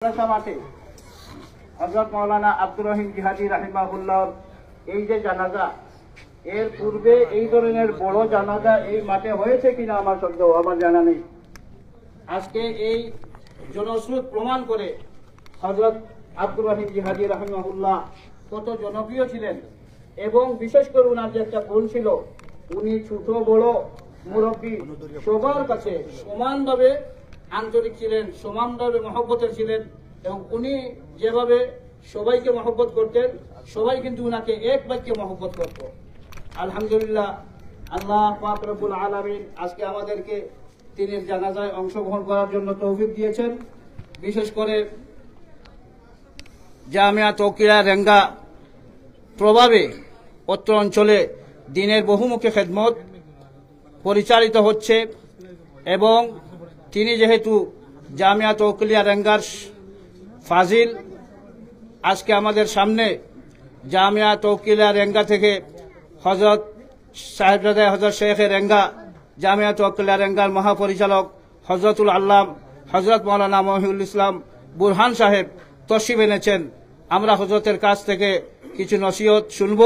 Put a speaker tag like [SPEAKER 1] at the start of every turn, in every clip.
[SPEAKER 1] মাঠে হযরত মাওলানা আব্দুর রহিম জিহাদি রাহিমাহুল্লাহ এই যে জানাজা, এর পূর্বে এই ধরনের বড় জানাজা এই মাঠে হয়েছে কিনা আমার জানা নেই। আজকে এই জনস্রোত প্রমাণ করে হযরত আব্দুর রহিম জিহাদি রাহিমাহুল্লাহ কত জনপ্রিয় ছিলেন, এবং বিশেষ করে ওনার যে একটা গুণ ছিল, উনি ছোট বড় মুরব্বী সবার কাছে সমানভাবে আন্তরিক ছিলেন, সমানভাবে মহব্বতের ছিলেন, এবং উনি যেভাবে সবাইকে মহব্বত করতেন, সবাই কিন্তু উনাকে এক বাক্যে মহব্বত করত। আলহামদুলিল্লাহ, আল্লাহ পাক রব্বুল আলামিন আজকে আমাদেরকে তিনি জানাজায় অংশগ্রহণ করার জন্য তৌফিক দিয়েছেন। বিশেষ করে জামিয়া তৌকিয়া রেঙ্গা প্রভাবে অত্র অঞ্চলে দিনের বহুমুখী খেদমত পরিচালিত হচ্ছে, এবং তিনি যেহেতু জামিয়া তৌকিয়া রেঙ্গার ফাজিল, আজকে আমাদের সামনে জামিয়া তৌকিয়া রেঙ্গা থেকে হযরত সাহেবজাদা হযরত শেখ রেঙ্গা, জামিয়া তৌকিয়া রেঙ্গার মহাপরিচালক হযরতুল আল্লাম হযরত মাওলানা মহিউল ইসলাম বুরহান সাহেব তশরিফ এনেছেন। আমরা হযরতের কাছ থেকে কিছু নসিহত শুনব,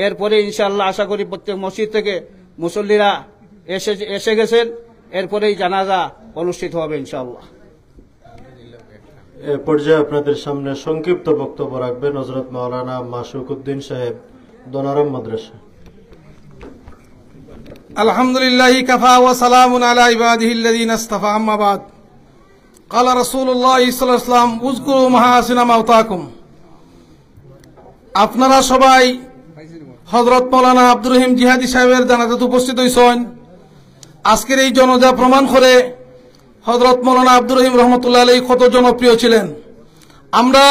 [SPEAKER 1] এরপরে ইনশাআল্লাহ আশা করি প্রত্যেক মসজিদ থেকে মুসল্লিরা এসে গেছেন, এরপরেই জানাজা অনুষ্ঠিত হবে ইনশাআল্লাহ।
[SPEAKER 2] এ পর্যায়ে আপনাদের সামনে সংক্ষিপ্ত বক্তব্য রাখবেন হযরত মাওলানা মাসুক উদ্দিন সাহেব, দোনারাম মাদ্রাসা।
[SPEAKER 3] আলহামদুলিল্লাহি কাফা ওয়া সালামুন আলা ইবাদিহিল্লাযিনা ইসতাফা, আম্মা বাদ। ক্বালা রাসূলুল্লাহ সাল্লাল্লাহু আলাইহি ওয়াসাল্লাম উযকুরু মাহাসিনা মাওতাকুম। আপনারা সবাই হযরত মাওলানা আব্দুর রহিম জিহাদি সাহেবের জানাজাতে উপস্থিত হইছেন। আজকের এই জনাজা প্রমাণ করে হযরত মাওলানা আব্দুর রহিম রহমতুল্লাহ আলাইহি কত জনপ্রিয় ছিলেন। আমরা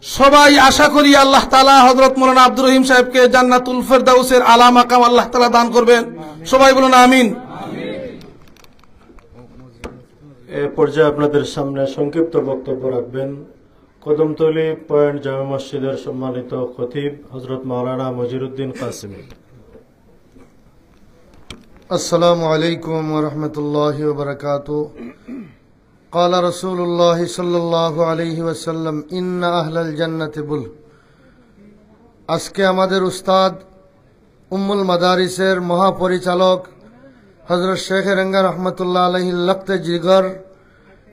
[SPEAKER 3] সবাই আশা করি আল্লাহ তাআলা হযরত মাওলানা আব্দুর রহিম সাহেবকে জান্নাতুল ফেরদাউসের আলা মাকাম আল্লাহ তাআলা দান করবেন। সবাই বলুন আমিন।
[SPEAKER 2] এ পর্যায়ে আপনাদের সামনে সংক্ষিপ্ত বক্তব্য রাখবেন কদমতলী পয়েন্ট জামে মসজিদের সম্মানিত খতিব হযরত মাওলানা মজিরউদ্দিন কাসেমী।
[SPEAKER 4] السلام عليكم ورحمة الله وبركاته. قال رسول الله صلى الله عليه وسلم إن أهل الجنة بل. আজকে আমাদের উস্তাদ উম্মুল মাদারিসের মহাপরিচালক হযরত শেখ রেঙ্গা রহমতুল্লাহ আলাইহি লখতে জিগর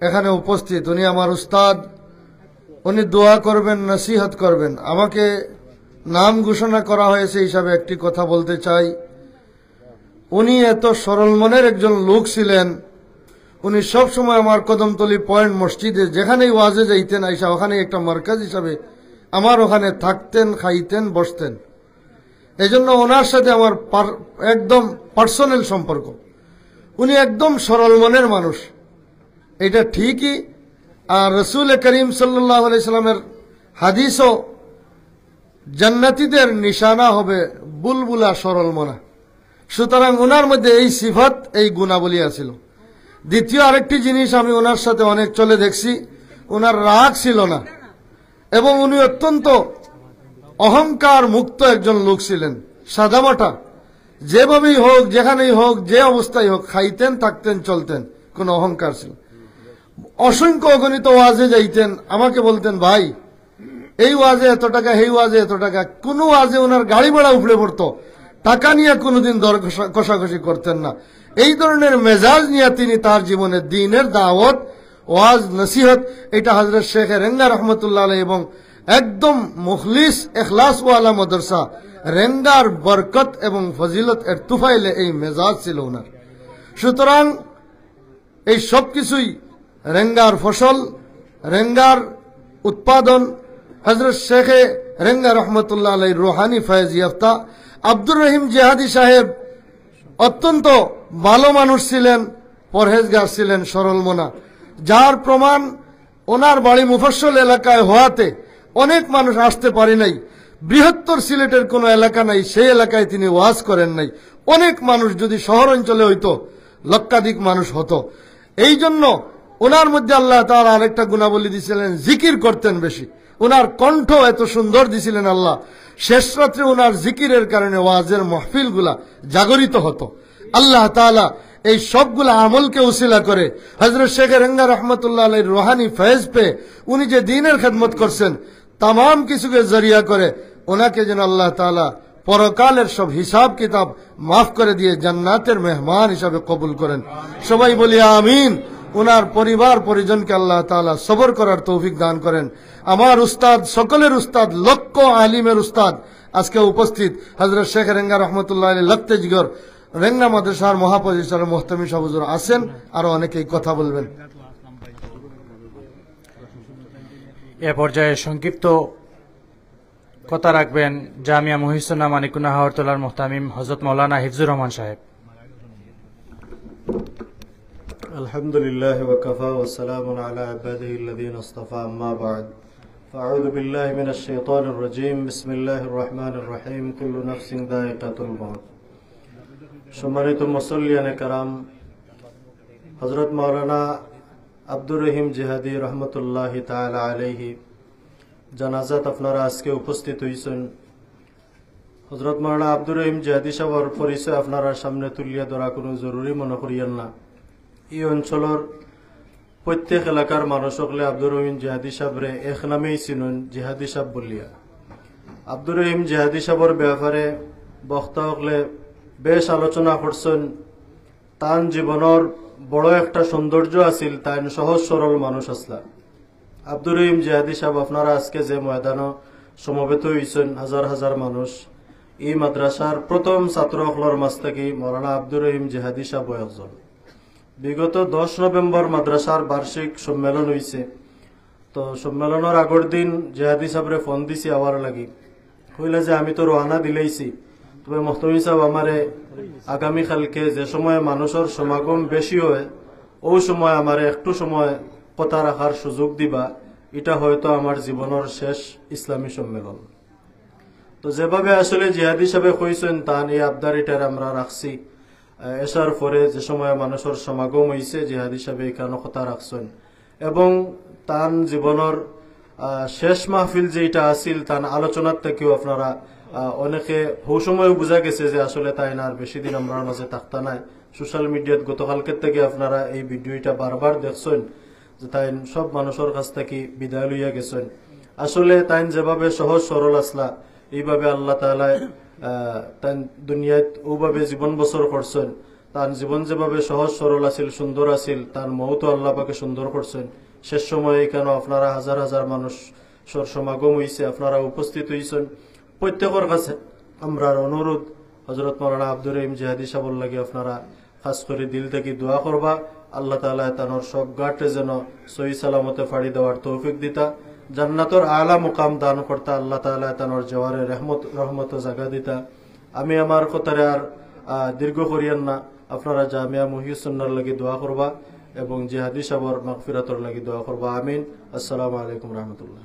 [SPEAKER 4] এখানে উপস্থিত। উনি আমার উস্তাদ, উনি দোয়া করবেন, নসিহত করবেন। আমাকে নাম ঘোষণা করা হয়েছে হিসাবে একটি কথা বলতে চাই। উনি এত সরল মনের একজন লোক ছিলেন। উনি সব সময় আমার কদমতলী পয়েন্ট মসজিদে যেখানেই ওয়াজে যাইতেন, আইসা ওখানে একটা মার্কাজ হিসাবে আমার ওখানে থাকতেন, খাইতেন, বসতেন। এজন্য ওনার সাথে আমার একদম পার্সোনাল সম্পর্ক। উনি একদম সরল মনের মানুষ, এটা ঠিকই। আর রাসূল করিম সাল্লাল্লাহু আলাইহি সাল্লামের হাদিসও জান্নাতীদের নিশানা হবে বুলবুলা সরল মনা। সুতরাং ওনার মধ্যে এই সিফাত, এই গুণাবলী আছিল। দ্বিতীয় আরেকটি জিনিস, আমি ওনার সাথে অনেক চলে দেখছি, ওনার রাগ ছিল না, এবং উনি অত্যন্ত অহংকার মুক্ত একজন লোক ছিলেন। সাদামাটা, যেভাবেই হোক, যেখানেই হোক, যে অবস্থায় হোক, খাইতেন, থাকতেন, চলতেন, কোনো অহংকার ছিল। অসংখ্য অগণিত ওয়াজে যাইতেন, আমাকে বলতেন ভাই এই ওয়াজে এত টাকা, এই ওয়াজে এত টাকা। কোন ওয়াজে ওনার গাড়ি ভাড়া উপড়ে পড়তো, টাকা নিয়ে কোনোদিন দর কষাকষি করতেন না। এই ধরনের মেজাজ নিয়ে তিনি তার জীবনে দ্বীনের দাওয়াত, ওয়াজ, নসিহত, এটা হযরত শেখ রেঙ্গা রহমতুল্লাহ আলাইহি এবং একদম মুখলিস ইখলাস ওয়ালা মাদ্রাসা রেঙ্গার বরকত এবং ফজিলত এর তুফাইলে এই মেজাজ ছিল ওনার। সুতরাং এই সব কিছুই রেঙ্গার ফসল, রেঙ্গার উৎপাদন। হযরত শেখ রেঙ্গা রহমতুল্লাহ আলাইহি রুহানি ফয়েজ ইয়াফতা আব্দুর রহিম জিহাদি সাহেব অত্যন্ত ভালো মানুষ ছিলেন, পরহেজগার ছিলেন, সরল মনা, যার প্রমাণ ওনার বাড়ি মুফস্সল এলাকায় হওয়াতে অনেক মানুষ আসতে পারে নাই। বৃহত্তর সিলেটের কোনো এলাকা নাই, সেই এলাকায় তিনি ওয়াজ করেন নাই। অনেক মানুষ যদি শহর অঞ্চলে হইতো, লক্ষাধিক মানুষ হতো। এই জন্য ওনার মধ্যে আল্লাহ তাআলা আরেকটা গুণাবলী দিয়েছিলেন, জিকির করতেন বেশি। ওনার কণ্ঠ এত সুন্দর দিছিলেন আল্লাহ, শেষ রাত্রে ওনার জিকিরের কারণে ওয়াজের মাহফিলগুলা জাগরিত হতো। আল্লাহ তাআলা এই সবগুলো আমলকে উসিলা করে হযরত শেখ রেঙ্গা রহমতুল্লাহ আলাইহির রুহানি ফয়েজ পে উনি যে দ্বীনের খেদমত করছেন তাম কিছুকে জরিয়া করে ওনাকে যেন আল্লাহ তাআলা পরকালের সব হিসাব কিতাব মাফ করে দিয়ে জান্নাতের মেহমান হিসাবে কবুল করেন। সবাই বলি আমিন। ওনার পরিবার পরিজনকে আল্লাহ তাআলা সবর করার তৌফিক দান করেন। আমার উস্তাদ, সকলের উস্তাদ, লক্ষ আলিমের উস্তাদ আজকে উপস্থিত হযরত শেখ রেঙ্গা রহমতুল্লাহ আলাইহি লখতে জিগর রেঙ্গা মাদ্রাসার মহাপরিচালক মোহতামিম সাহেব হুজুর আছেন, আরো অনেকেই কথা বলবেন।
[SPEAKER 5] এ পর্যায়ে সংক্ষিপ্ত কথা রাখবেন জামিয়া মুহিসুন্নাহ মানিকুন্নাহ হাওরতলার মুহতামিম হযরত মাওলানা হিফজুর রহমান সাহেব।
[SPEAKER 2] আলহামদুলিল্লাহ ওয়া কাফা ওয়া সালামুন আলা ইবাদিহি আল্লাযীনা ইসতাফা, আম্মা বা'দ। ফাআউযু বিল্লাহি মিনাশ শাইতানির রাজীম। বিসমিল্লাহির রহমানির রহিম। কুল্লু নাফসিন যায়িকাতুল মাউত। সম্মানিত মুসল্লিয়ানে কারাম, হযরত মাওলানা আব্দুর রহিম জিহাদি রহমতুল্লাহি তাআলা আলাইহি জানাজাত আপনারা আজকে উপস্থিত হইছেন। হযরত মাওলানা আব্দুর রহিম জিহাদি সাহেবের পরিচয় আপনারা সামনে তুলিয়া ধরা কোনো জরুরি মনে করিয়েন না। এই অঞ্চলের প্রত্যেক এলাকার মানুষ সকলে আব্দুর রহিম জিহাদি সাহেবরে এক নামেই চিনুন, জিহাদি সাহেব বলিয়া। আব্দুর রহিম জিহাদি সাহেবের ব্যাপারে বক্তা সকলে বেশ আলোচনা করছেন। তান জীবনের বড় একটা সৌন্দর্য আছিল, তাই সহজ সরল মানুষ আসলা। আব্দুর রহিম জিহাদি সাহেব আপনারা আজকে যে ময়দানে সমবেত হয়েছেন হাজার হাজার মানুষ, এই মাদ্রাসার প্রথম ছাত্র সকলের মাঝ থেকে মৌলানা আব্দুর রহিম জিহাদি সাহেব একজন। বিগত 10 নভেম্বর মাদ্রাসার বার্ষিক সম্মেলন হয়েছে। তো সম্মেলনের আগের দিন জিহাদি সাহেবরে ফোন দিছি আওয়ার লাগি, কইলে যে আমি তো রওনা দিলেইছি, তবে মুহতামিম সাহেব আমারে আগামীকালকে যে সময় মানুষের সমাগম বেশি হয় ওই সময় আমারে একটু সময় কথা রাখার সুযোগ দিবা, এটা হয়তো আমার জীবনের শেষ ইসলামী সম্মেলন। তো যেভাবে আসলে জিহাদি সাহেব কইছেন তান এই আবদারিটার আমরা রাখছি। এসার পরে যে সময় মানুষের সমাগম হয়েছে জিহাদি সাহেব এখানে কথা রাখছেন এবং তান জীবনের শেষ মাহফিল যেটা আসিল তান আলোচনার থেকেও আপনারা অনেকে হৌ সময় বোঝা গেছে যে আসলে তাই না আর বেশি দিন আমরা মাঝে থাকতা নাই। সোশ্যাল মিডিয়াত গতকালকের থেকে আপনারা এই ভিডিওটা বারবার দেখছেন যে তাই সব মানুষের কাছ থেকে বিদায় লইয়া গেছেন। আসলে তাই যেভাবে সহজ সরল আসলা এইভাবে আল্লাহ তাআলা তাই দুনিয়াত ওভাবে জীবন বছর করছেন। তার জীবন যেভাবে সহজ সরল আছিল, সুন্দর আছিল, তার মৌত আল্লাহ পাকে সুন্দর করছেন। শেষ সময়ে কেন আপনারা হাজার হাজার মানুষ সমাগম হয়েছে, আপনারা উপস্থিত হয়েছেন। প্রত্যেকের কাছে আমরা অনুরোধ হযরত মাওলানা আব্দুর রহিম জিহাদি সাহেবের লাগে আপনারা খাস করে দিল থেকে দোয়া করবা। আল্লাহ তাআলা তানোর সব গাটে যেন সহি সালামতে ফাড়ি দেওয়ার তৌফিক দিতা, জান্নাতের আলা মুকাম দান করতা, আল্লাহ তাআলা তানোর জওয়ারে রহমত জায়গা দিতা। আমি আমার কথারে আর দীর্ঘ করিয়েন না, আপনারা জামিয়া মুহিসুন্নাহর লাগি দোয়া করবা এবং জিহাদি সাহেবের মাগফিরাতের লাগি দোয়া করবা। আমিন। আসসালামু আলাইকুম রাহমাতুল্লাহ।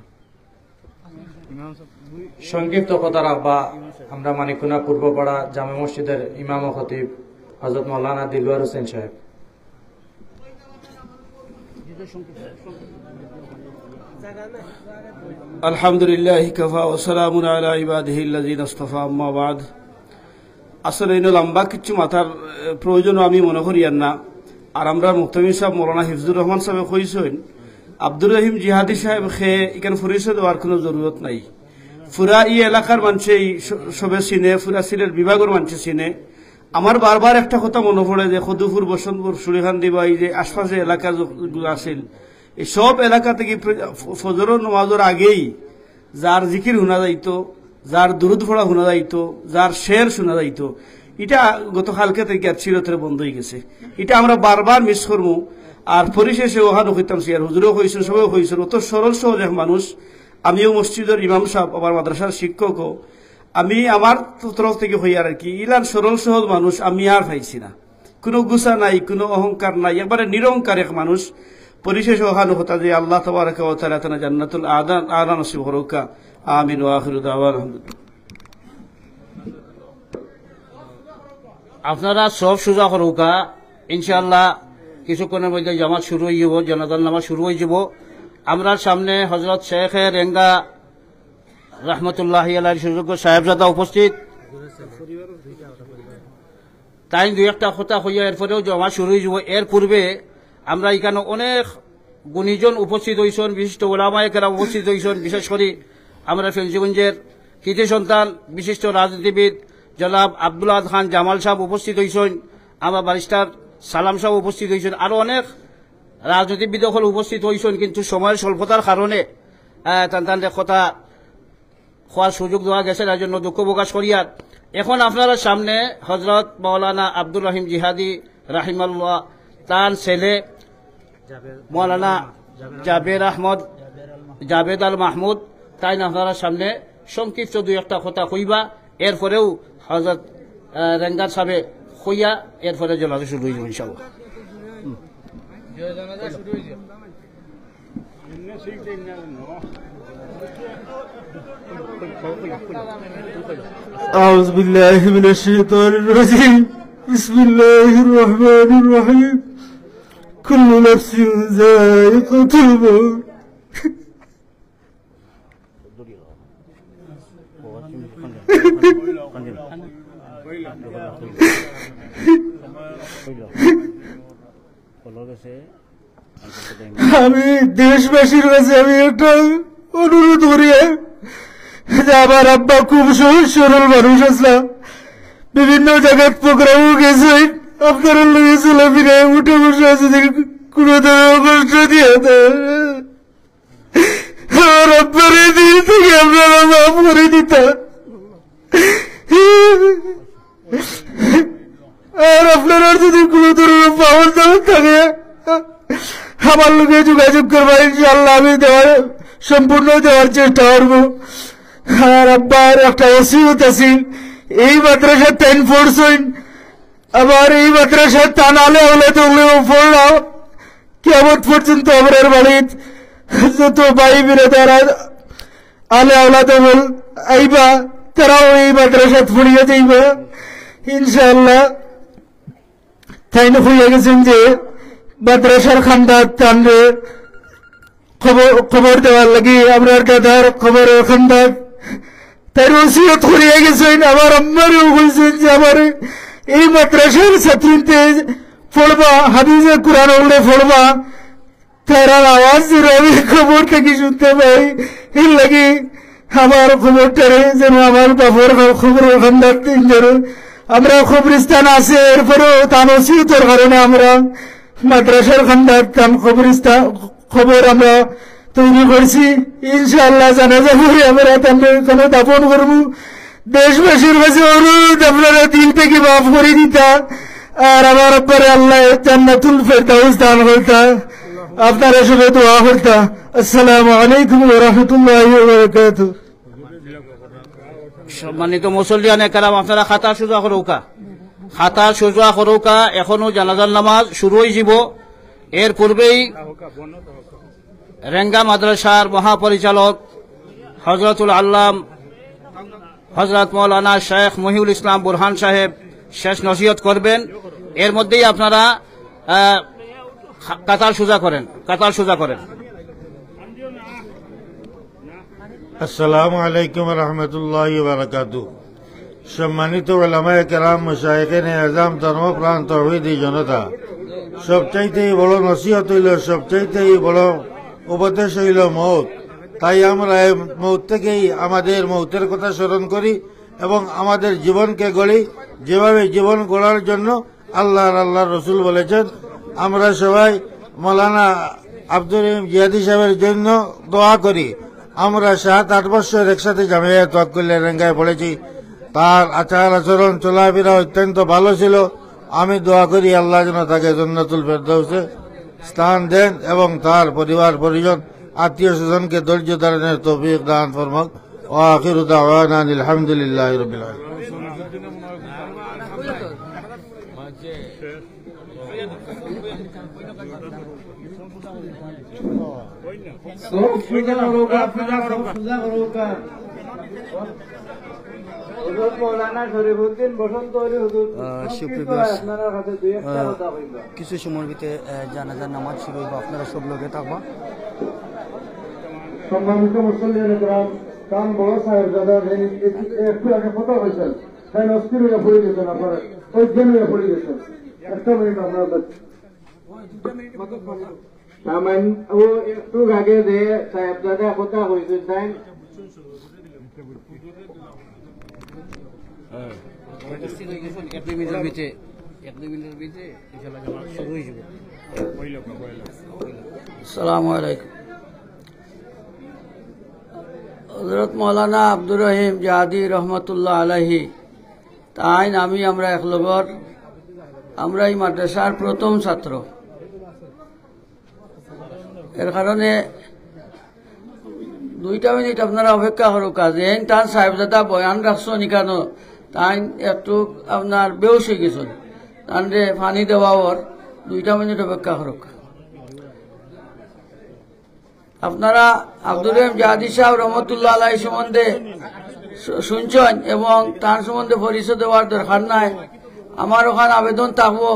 [SPEAKER 5] সংক্ষিপ্ত কথা রাখবা আমরা মানিকুনা পূর্বপাড়া জামে মসজিদের ইমাম ও খতিব হযরত মাওলানা দিলওয়ার হোসেন সাহেব।
[SPEAKER 3] আলহামদুলিল্লাহ কাফা ওয়া সালামুন আলা ইবাদিহিল্লাযিনা ইসতাফা, আম্মা বা'দ। আসলে এই লম্বা কিছু মাথার প্রয়োজন আমি মনে করি না। আর আমরা মুহতামিম সাহেব মাওলানা হিফজুর রহমান সাহেব কইছেন আব্দুর রহিম জিহাদি সাহেব খে এখানে পরিচয় দেওয়ার কোনো জরুরত নাই। পুরা এই এলাকার মানুষে সবে চিনে, পুরা সিলেট বিভাগের মানুষ চিনে। আমার বারবার একটা কথা মনে পড়ে যে খদুপুর, বসন্তপুর, সুরিখান্দি বা এই যে আশপাশে এলাকা আছিল, এই সব এলাকা থেকে ফজর নামাজের আগেই যার জিকির শোনা যাইতো, যার দুরুদ পড়া শোনা যাইতো, যার শের শোনা যাইতো, এটা গতকালকে থেকে আর চিরতরে বন্ধ হয়ে গেছে। এটা আমরা বারবার মিস করবো। আর পরিশেষে ওখানে হইতাম আর হুজুরও হয়েছেন, সবাই হয়েছেন, অত সরল সহজ এক মানুষ। আমিও মসজিদের ইমাম সাহেব, আমার মাদ্রাসার শিক্ষকও, আমি আমার তরফ থেকে হই আর কি ইলার সরল সহজ মানুষ আমি আর পাইছি না। কোনো গুসা নাই, কোনো অহংকার নাই, একবারে নিরহংকার এক মানুষ। পরিশেষে ওখানে হতা যে আল্লাহ তাবারাকা ওয়া তাআলা তানা জান্নাতুল আলা নসিব করুকা। আমিন ওয়া আখিরু দাওয়ানা আলহামদুলিল্লাহ।
[SPEAKER 6] আপনারা সব সোজা করুকা ইনশাআল্লাহ। কিছুক্ষণের মধ্যে জামাত শুরু হয়ে যাব, জানাজার নামাজ শুরু হয়ে যাব। আমরা সামনে হযরত শেখ রেঙ্গা রহমতুল্লাহি আলাইহির সুযোগ্য সাহেবজাদা উপস্থিত। তাই দুই একটা কথা হইয়া এরপরেও জমা শুরু হয়ে যাব। এর পূর্বে আমরা এখানে অনেক গুণীজন উপস্থিত হয়েছেন, বিশিষ্ট ওলামায়ে কেরাম উপস্থিত হয়েছেন। বিশেষ করে আমরা ফেঞ্চিগঞ্জের কৃতি সন্তান বিশিষ্ট রাজনীতিবিদ জনাব আব্দুল আহাদ খান জামাল সাহেব উপস্থিত হয়েছেন, আমার ব্যারিস্টার সালাম সাহেব উপস্থিত হয়েছেন, আরো অনেক রাজনীতিবিদ সকল উপস্থিত হয়েছেন। কিন্তু সময়ের স্বল্পতার কারণে তাদের কথা হওয়ার সুযোগ দেওয়া গেছে, তার জন্য দুঃখ প্রকাশ করিয়া এখন আপনারা সামনে হজরত মৌলানা আব্দুর রহিম জিহাদি রাহিমাল্লাহ তার ছেলে মৌলানা জাবেদ আল মাহমুদ তাই আপনারা সামনে সংক্ষিপ্ত দুই একটা কথা কইবা। এরপরেও হজরত রেঙ্গার সাহেব কইয়া এরপরে জলাতে শুরু হয়ে যাবে ইনশাআল্লাহ।
[SPEAKER 2] أعوذ بالله من الشيطان الرجيم بسم الله الرحمن الرحيم كل نفس ذائقة الموت আমি দেশবাসীর কাছে আমি একটা অনুরোধ করি যে আমার আব্বা খুব সহজ সরল মানুষ আসলাম, বিভিন্ন জায়গায় প্রোগ্রামও গেছে, আপনারা লোক চলাফিরে উঠে বসে যদি কোনো ধরনের কষ্ট দিয়ে আমার আব্বার দিন থেকে আপনারা মাফ করে দিতেন। আর আপনারা যদি কোনো ধরনের পাওয়ার দাওয়ার থাকে আমার লোকে যোগাযোগ করবো, ইনশাআল্লাহ আমি সম্পূর্ণ দেওয়ার চেষ্টা করবো। আর আব্বার একটা ওসিয়ত আছে, এই মাদ্রাসা 10 পড়ছেন, আবার এই মাদ্রাসা টানালে হলে তো পড়লাম কেমন পর্যন্ত আমার বাড়ির যত ভাই বিরাদার আলে আওলাদ বল আইবা তারাও এই মাদ্রাসা পড়িয়া যাইবা ইনশাআল্লাহ। তাই না হইয়া গেছেন যে মাদ্রাসার খান্ডার টানরে খবর দেওয়ার লাগি আপনার দাদার খবরের খান্ডার তাই ওসিয়ত করিয়া গেছেন। আমার আম্মারও বলছেন যে আমার এই মাদ্রাসার ছাত্রীতে পড়বা, হাদিসে কোরআন হলে পড়বা, তার আওয়াজ আমি খবর থেকে শুনতে পাই। এর লাগে আমার খবরটারে যেন আমার বাবার খবরের খান্ডার তিনজন আমরা খবরিস্তান আছে, এরপরেও তার ওসিয়তের কারণে আমরা মাদ্রাসার খান্ডার তাম খবরিস্তান খবর আমরা তৈরি করছি। ইনশাআল্লাহ জানাজা করে আমরা তাকে দাফন করবো। দেশবাসীর কাছে অনুরোধ আপনারা দিল থেকে মাফ করে দিতা আর আমার পরে আল্লাহ জান্নাতুল ফেরদাউস দান করতা। আপনারা সবাই দোয়া করতা। আসসালামু আলাইকুম ওয়া রাহমাতুল্লাহি ওয়া বারাকাতুহু।
[SPEAKER 6] সম্মানিত মুসল্লিয়ানে কেরাম, আপনারা খাতা সোজা করৌকা, খাতা সোজা করৌকা। এখনো জানাজার নামাজ শুরু হয়ে যাব। এর পূর্বেই রেঙ্গা মাদ্রাসার মহাপরিচালক হজরতুল আল্লাম হজরত মৌলানা শেখ মহিউল ইসলাম বুরহান সাহেব শেষ নসিহত করবেন। এর মধ্যেই আপনারা কাতার সোজা করেন, কাতার সোজা করেন।
[SPEAKER 7] আসসালামু আলাইকুম রহমতুল্লাহ বারাকাতু। সম্মানিত ওলামায়ে কেরাম, মাশায়েখে আযম, ধর্মপ্রাণ তাওহীদি জনতা, সবচাইতে বড় নসিহত হইল, সবচাইতে বড় উপদেশ হইল মৌত। তাই আমরা এই মৌত থেকেই আমাদের মৌতের কথা স্মরণ করি এবং আমাদের জীবনকে গড়ি, যেভাবে জীবন গড়ার জন্য আল্লাহর রসুল বলেছেন। আমরা সবাই মৌলানা আব্দুর রহিম জিহাদি সাহেবের জন্য দোয়া করি। আমরা 7-8 বছর একসাথে জামিয়া তাওয়াক্কুলিয়া রেঙ্গায় পড়েছি। তার আচার আচরণ চলাফেরা অত্যন্ত ভালো ছিল। আমি দোয়া করি আল্লাহ যেন তাকে জান্নাতুল ফেরদাউসে স্থান দেন এবং তার পরিবার পরিজন আত্মীয় স্বজনকে ধৈর্য ধারণের তৌফিক দান ফরমাক। ওয়া আখিরু দাওয়ানা আলহামদুলিল্লাহি রাব্বিল আলামিন।
[SPEAKER 8] কিছু সময়ের ভিতরে জানাজার নামাজ শুরু হইব, আপনারা সব লোকে থাকবা।
[SPEAKER 4] সম্মানিত মুসল্লিয়ান, কাম বড় সাহেব দাদা একটু আগে কথা হয়েছেন। তাই অস্থির হয়ে পড়ে গেছেন, আপনারা ওই জ্ঞান হয়ে পড়ে গেছেন। একটা মিনিট আপনার
[SPEAKER 1] সামান্য ও একটু আগে যে সাহেবজাদা কথা হয়েছে তাই
[SPEAKER 8] আসসালামু আলাইকুম। হযরত মৌলানা আব্দুর রহিম জিহাদি রহমতুল্লাহ আলাইহি তাইন আমরা একলগর, আমরা এই মাদ্রাসার প্রথম ছাত্র। এর কারণে 2 মিনিট আপনারা অপেক্ষা করুক। কাজে তার সাহেবজাদা বয়ান রাখছো নিকানো তাই একটু আপনার বেউস হয়ে গেছেন, তানরে পানি দেওয়া ওর 2 মিনিট অপেক্ষা করুক। আপনারা আব্দুর রহিম জিহাদি সাহেব রহমতুল্লাহ আলাইহি সম্বন্ধে শুনছেন এবং তার সম্বন্ধে পরিচয় দেওয়ার দরকার নাই। আমার ওখানে আবেদন থাকবো,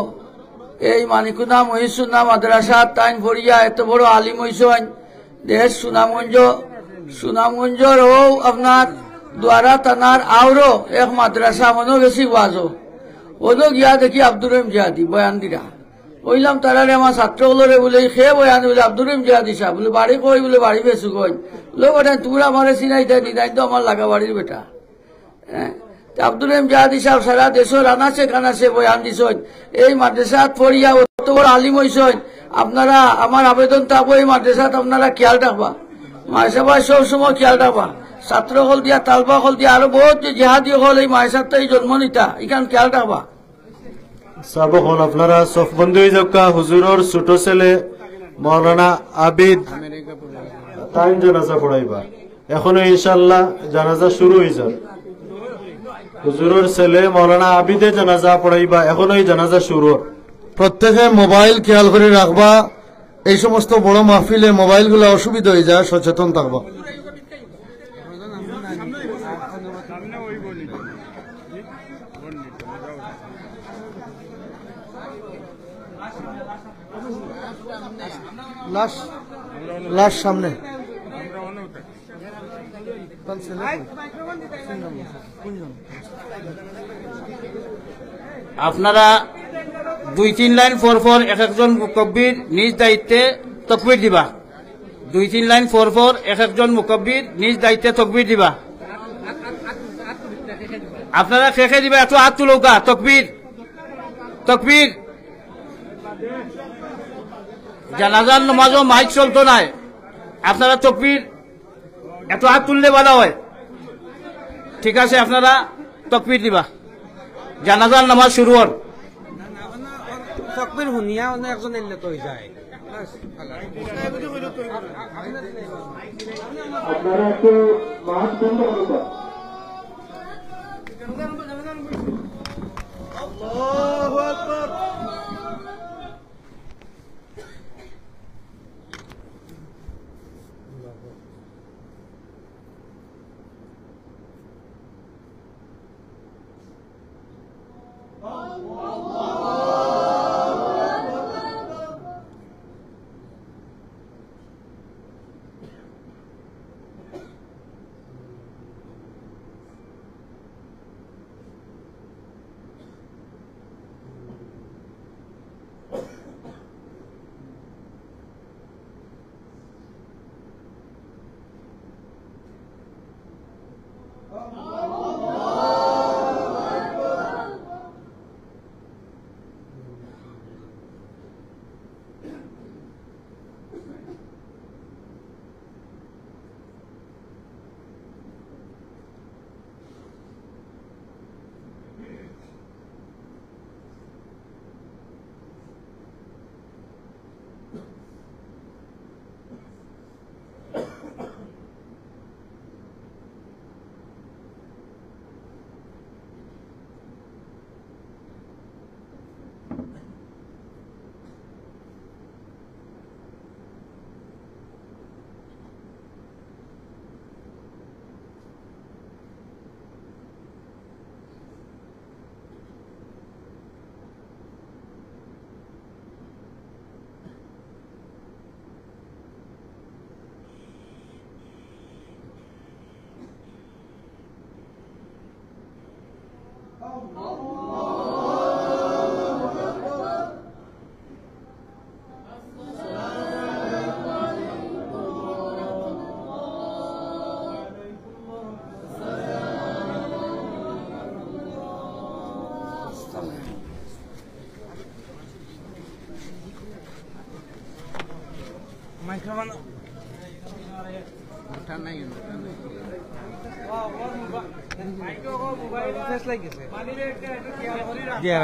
[SPEAKER 8] এই মানিকুনা মহিসুন্না মাদ্রাসা তাইন পড়িয়া এত বড় আলিম হইছেন, দেশ সুনামগঞ্জর ও আপনার দ্বারা থানার আরো এক মাদ্রাসা মনে গেছি ওয়াজো ওদো গিয়া দেখি আব্দুর রহিম জিহাদি বয়ান দিরা কইলাম তারারে আমার ছাত্রগুলোরে বলে খে বয়ান বলে আব্দুর রহিম জিহাদি সাহেব বলে বাড়ি কই বলে বাড়ি বেসু কই লো বেটা তোমরা আমারে চিনাই দেয় নিদাই তো আমার লাগা বাড়ির বেটা। হ্যাঁ, আব্দুর রহিম জিহাদি সাহেব সারা দেশের আনাচে কানাচে বয়ান দিছেন, এই মাদ্রাসাত পড়িয়া অত বড় আলিম হইছেন। আপনারা আমার আবেদন থাকবো এই মাদ্রাসাত আপনারা খেয়াল রাখবা, মাদ্রাসা সব সময় খেয়াল রাখবা। ছাত্র হল দিয়া তালবা হল দিয়া আরো বহুত জিহাদি হল এই মাদ্রাসাতেই জন্ম নিতা, এখান খেয়াল রাখবা।
[SPEAKER 2] সাবক হল আপনারা সফবন্দি হয়ে যাকা। হুজুরর ছোট ছেলে মৌলানা আবিদ তাইন জানাজা পড়াইবা। এখনো ইনশাল্লাহ জানাজা শুরু হয়ে যাবে। হুজুরর ছেলে মৌলানা আবিদে জানাজা পড়াইবা, এখনো এই জানাজা শুরু।
[SPEAKER 4] প্রত্যেকে মোবাইল খেয়াল করে রাখবা, এই সমস্ত বড় মাহফিলে মোবাইলগুলো অসুবিধা হয়ে যায়, সচেতন থাকবা। লাশ সামনে
[SPEAKER 6] আপনারা 2-3 লাইন পর পর এক একজন মুকব্বির নিজ দায়িত্বে তকবীর দিবা। 2-3 লাইন পর পর এক একজন মুকব্বির নিজ দায়িত্বে তকবীর দিবা। আপনারা খেখে দিবা, একটু হাত তুলৌকা। তকবীর তকবীর। জানাজার নামাজও মাইক চলতো নাই, আপনারা তকবীর একটু হাত তুললে ভালো হয়। ঠিক আছে, আপনারা তকবীর দিবা। জানাজার নামাজ শুরু হল।
[SPEAKER 8] তকবীর শুনিয়া একজন এলে তো যায়।
[SPEAKER 1] আপনারা একটু মাছ বন্ধ করুন।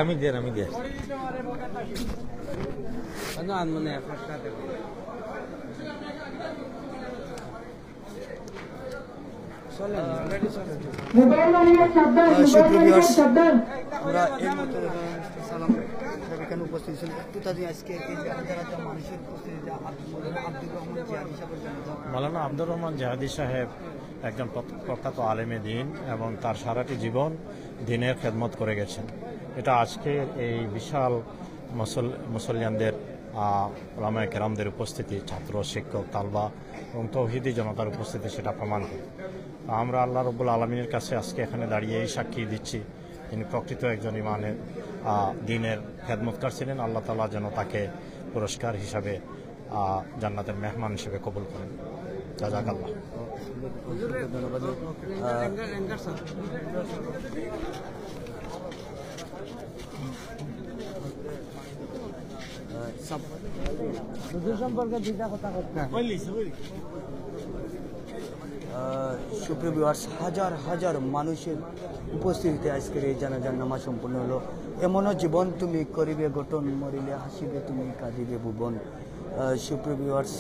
[SPEAKER 7] আমি দিয়ে
[SPEAKER 9] আমরা এই মতো সালাম এখানে উপস্থিত ছিলেন একটু তাদের আজকে এই জানাজার মানুষের উপস্থিতিতে আব্দুর রহমান জিহাদি সাহেবের জানাজা
[SPEAKER 10] মাওলানা আব্দুর রহমান জিহাদি সাহেব একজন প্রখ্যাত আলেমে দিন এবং তার সারাটি জীবন দিনের খেদমত করে গেছেন। এটা আজকের এই বিশাল মুসলমানদের ওলামায়ে কেরামদের উপস্থিতি, ছাত্র শিক্ষক তালবা এবং তৌহিদি জনতার উপস্থিতি সেটা প্রমাণ করে। আমরা আল্লাহ রব্বুল আলমিনের কাছে আজকে এখানে দাঁড়িয়ে এই সাক্ষী দিচ্ছি তিনি প্রকৃত একজন ইমানের দিনের খেদমতকার ছিলেন। আল্লাহ তাআলা যেন তাকে পুরস্কার হিসাবে জান্নাতের মেহমান হিসেবে কবুল করেন। জাযাকাল্লাহ।
[SPEAKER 9] সুপ্রিয় ভিউয়ার্স, হাজার হাজার মানুষের উপস্থিতিতে আজকের এই জানাজার নামাজ সম্পূর্ণ হলো। এমনও জীবন তুমি করিবে গঠন, মরিলে হাসিবে তুমি কাঁদিবে ভুবন। সুপ্রিয় ভিউয়ার্স,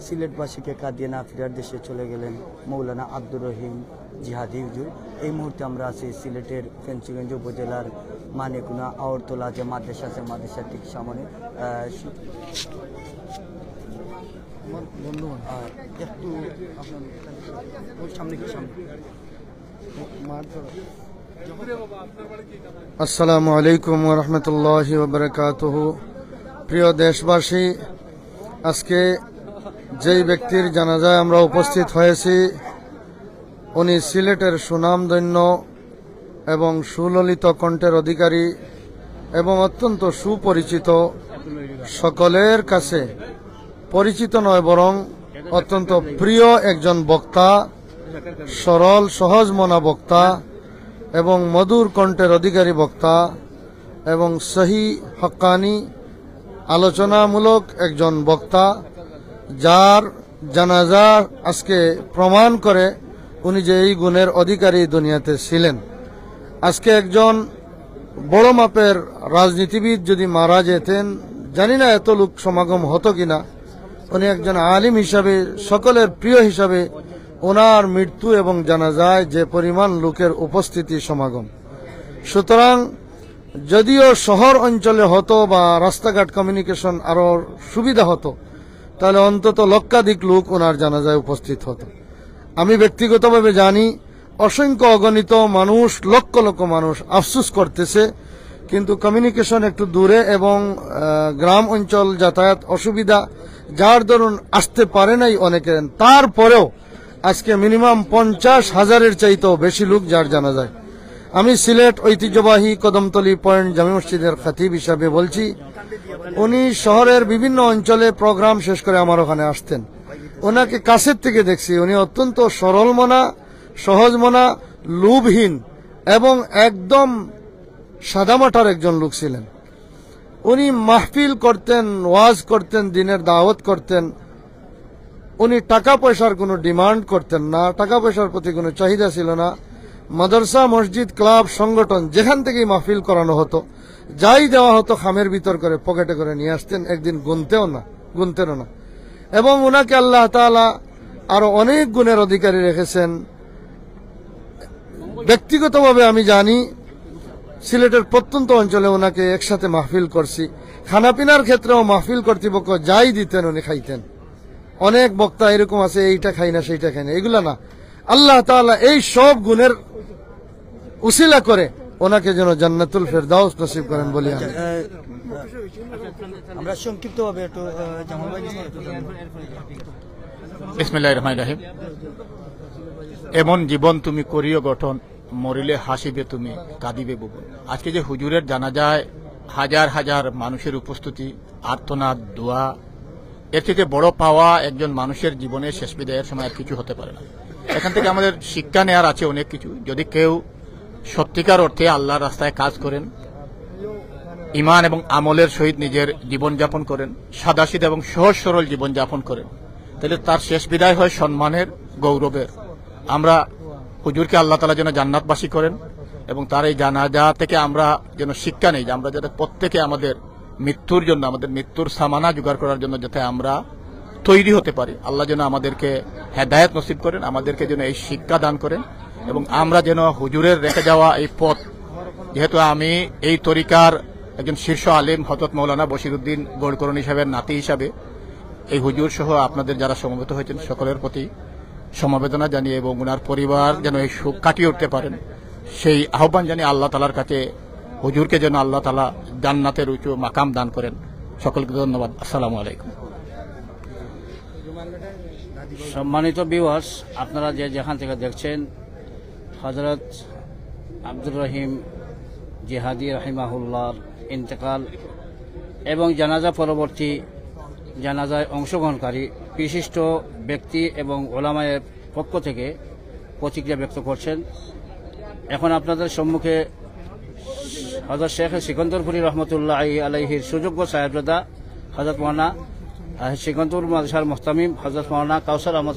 [SPEAKER 9] সিলেটবাসীকে কাঁদিয়ে না ফেরার দেশে চলে গেলেন মৌলানা আব্দুর রহিম জিহাদি হুজুর। এই মুহূর্তে আমরা আছি সিলেটের ফেঞ্চিগঞ্জ উপজেলার মানিকুনা আওরতলা যে মাদ্রাসা আছে, মাদ্রাসার ঠিক সামনে। একটু আপনার সামনে
[SPEAKER 4] আসসালামু আলাইকুম ওয়া রাহমাতুল্লাহি ওয়া বারাকাতুহু। প্রিয় দেশবাসী, আজকে যেই ব্যক্তির জানাজায় আমরা উপস্থিত হয়েছি উনি সিলেটের সুনামধন্য এবং সুললিত কণ্ঠের অধিকারী এবং অত্যন্ত সুপরিচিত, সকলের কাছে পরিচিত নয় বরং অত্যন্ত প্রিয় একজন বক্তা, সরল সহজ মনা বক্তা এবং মধুর কণ্ঠের অধিকারী বক্তা এবং সহি হক্কানি আলোচনামূলক একজন বক্তা, যার জানাজা আজকে প্রমাণ করে উনি যে এই গুণের অধিকারী দুনিয়াতে ছিলেন। আজকে একজন বড় মাপের রাজনীতিবিদ যদি মারা যেতেন, জানি না এত লোক সমাগম হতো কিনা। উনি একজন আলিম হিসাবে, সকলের প্রিয় হিসাবে ওনার মৃত্যু এবং জানাজায় যে পরিমাণ লোকের উপস্থিতি সমাগম। সুতরাং যদিও শহর অঞ্চলে হতো বা রাস্তাঘাট কমিউনিকেশন আরো সুবিধা হতো, তাহলে অন্তত লক্ষাধিক লোক ওনার জানাজায় উপস্থিত হতো। আমি ব্যক্তিগতভাবে জানি অসংখ্য অগণিত মানুষ, লক্ষ লক্ষ মানুষ আফসোস করতেছে, কিন্তু কমিউনিকেশন একটু দূরে এবং গ্রাম অঞ্চল যাতায়াত অসুবিধা, যার দরুন আসতে পারে নাই অনেকে। তারপরেও আজকে মিনিমাম 50,000-এর চাইতেও বেশি লোক যার জানা যায়। আমি সিলেট ঐতিহ্যবাহী কদমতলী পয়েন্ট জামি মসজিদের খতিব হিসাবে বলছি, উনি শহরের বিভিন্ন অঞ্চলে প্রোগ্রাম শেষ করে আমার ওখানে আসতেন। ওনাকে কাছের থেকে দেখছি, উনি অত্যন্ত সরল মনা, সহজ মনা, লোভহীন এবং একদম সাদামাটার একজন লোক ছিলেন। উনি মাহফিল করতেন, ওয়াজ করতেন, দিনের দাওয়াত করতেন। উনি টাকা পয়সার কোনো ডিমান্ড করতেন না, টাকা পয়সার প্রতি কোনো চাহিদা ছিল না। মাদ্রাসা, মসজিদ, ক্লাব, সংগঠন যেখান থেকেই মাহফিল করানো হতো, যাই দেওয়া হতো খামের ভিতর করে পকেটে করে নিয়ে আসতেন, একদিন গুনতেনও না। এবং ওনাকে আল্লাহ তাআলা আরো অনেক গুণের অধিকারী রেখেছেন। ব্যক্তিগতভাবে আমি জানি সিলেটের প্রত্যন্ত অঞ্চলে ওনাকে একসাথে মাহফিল করছি। খানাপিনার ক্ষেত্রেও মাহফিল কর্তৃপক্ষ যাই দিতেন উনি খাইতেন। অনেক বক্তা এরকম আছে, এইটা খাই না সেইটা খাই না, এগুলা না। আল্লাহ তাআলা এই সব গুণের উসিলা করে ওনাকে যেন জান্নাতুল ফেরদাউস নসিব করেন বলি
[SPEAKER 9] আমরা সংক্ষিপ্তভাবে একটু জামাল ভাই।
[SPEAKER 10] বিসমিল্লাহির রহমানির রহিম। এমন জীবন তুমি করিও গঠন,
[SPEAKER 11] মরিলে হাসিবে তুমি কাঁদিবে ভুবন। আজকে যে হুজুরের জানাজায় হাজার হাজার মানুষের উপস্থিতি, আর্তনাদ, দোয়া, এর থেকে বড় পাওয়া একজন মানুষের জীবনের শেষ বিদায়ের সময় আর কিছু হতে পারে না। এখান থেকে আমাদের শিক্ষা নেওয়ার আছে অনেক কিছু। যদি কেউ সত্যিকার অর্থে আল্লাহর রাস্তায় কাজ করেন, ইমান এবং আমলের সহিত নিজের জীবনযাপন করেন, সাদাসিধা এবং সহজ সরল জীবনযাপন করেন, তাহলে তার শেষ বিদায় হয় সম্মানের, গৌরবের। আমরা হুজুরকে আল্লাহ তাআলা যেন জান্নাতবাসী করেন এবং তার এই জানাজা থেকে আমরা যেন শিক্ষা নেই যে আমরা যাতে প্রত্যেকে আমাদের মৃত্যুর জন্য, আমাদের মৃত্যুর সামানা জোগাড় করার জন্য যাতে আমরা তৈরি হতে পারি। আল্লাহ যেন আমাদেরকে হেদায়েত নসিব করেন, আমাদেরকে যেন এই শিক্ষা দান করেন এবং আমরা যেন হুজুরের রেখে যাওয়া এই পথ, যেহেতু আমি এই তরিকার একজন শীর্ষ আলেম হযরত মাওলানা বশিরউদ্দিন গৌরকরণী সাহেবের নাতি হিসাবে এই হুজুর সহ আপনাদের যারা সমবেত হয়েছেন সকলের প্রতি সমবেদনা জানিয়ে এবং ওনার পরিবার যেন এই সুখ কাটিয়ে উঠতে পারেন সেই আহ্বান জানিয়ে আল্লাহ তাআলার কাছে হুজুরকে যেন আল্লাহ তাআলা জান্নাতের উঁচু মাকাম দান করেন। সকলকে ধন্যবাদ। আসসালামু আলাইকুম।
[SPEAKER 6] সম্মানিত ভিউয়ার্স, আপনারা যে যেখান থেকে দেখছেন, হযরত আব্দুর রহিম জিহাদি রাহিমাহুল্লাহর ইন্তেকাল এবং জানাজা পরবর্তী জানাজায় অংশগ্রহণকারী বিশিষ্ট ব্যক্তি এবং ওলামায়ের পক্ষ থেকে প্রতিক্রিয়া ব্যক্ত করছেন। এখন আপনাদের সম্মুখে হযরত শেখ সিকন্দরপুরী রহমতুল্লাহ আলাইহির সুযোগ্য সাহেবজাদা হযরত মাওলানা সিকন্দর মাদ্রাসার মুহতামিম হযরত মাওলানা কাউসার আহমদ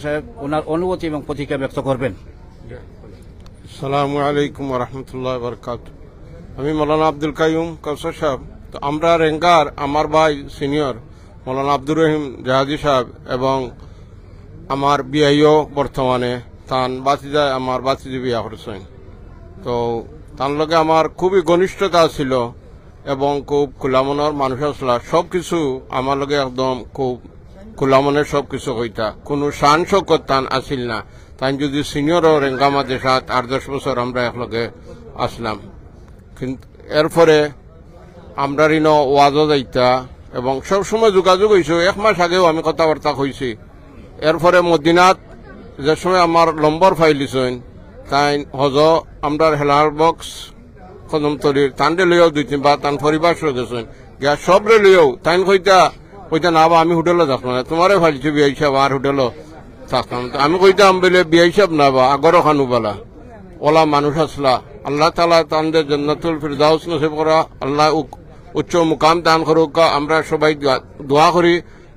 [SPEAKER 6] সাহেব ওনার অনুভূতি এবং প্রতিক্রিয়া ব্যক্ত করবেন।
[SPEAKER 12] আসসালামু আলাইকুম ওয়া রাহমাতুল্লাহি ওয়া বারাকাতুহু। আমি মাওলানা আব্দুল কাইয়ুম কাউসার সাহেব। তো আমরা রেঙ্গার আমার ভাই সিনিয়র মাওলানা আব্দুর রহিম জাহাদি সাহেব এবং আমার বিআইও বর্তমানে তান বাতিজায় আমার বাতিজি বিয়া করছেন। তো তার লগে আমার খুবই ঘনিষ্ঠতা ছিল এবং খুব খোলামনের মানুষ আসলা। সবকিছু আমার লগে একদম খুব খোলামনের সবকিছু হইতা, কোনো শান শৌকত তান আসিল না। তাই যদি সিনিয়র রেঙ্গা মাদ্রাসাত 8-10 বছর আমরা একলগে আসলাম। কিন্তু এরপরে আমরা ঋণ ওয়াজও যাইতা এবং সবসময় যোগাযোগ হয়েছে। 1 মাস আগেও আমি কথাবার্তা কইছি। এরপরে মদিনাত যে সময় আমার নম্বর ফাইলিছেন, তাই হজ আমরা হেলার বক্স কদমতলির তানরে লইয়াও 2-3 বার তান পরিবার সহ গেছেন, গিয়া সবরে লইয়াও তাই কইতা না আমি হোটেলে থাকলাম না, তোমারে ফাইলছি বিয়া হিসাব আর হোটেলও থাকতাম। আমি কইতাম বলে বিয়া হিসাব না বা আগর খানু বলা ওলা মানুষ আসলা। আল্লাহ তাআলা তানদের জান্নাতুল ফিরদাউস নসিব করা, আল্লাহ উচ্চ মুকাম দান করুক। আমরা সবাই দোয়া করি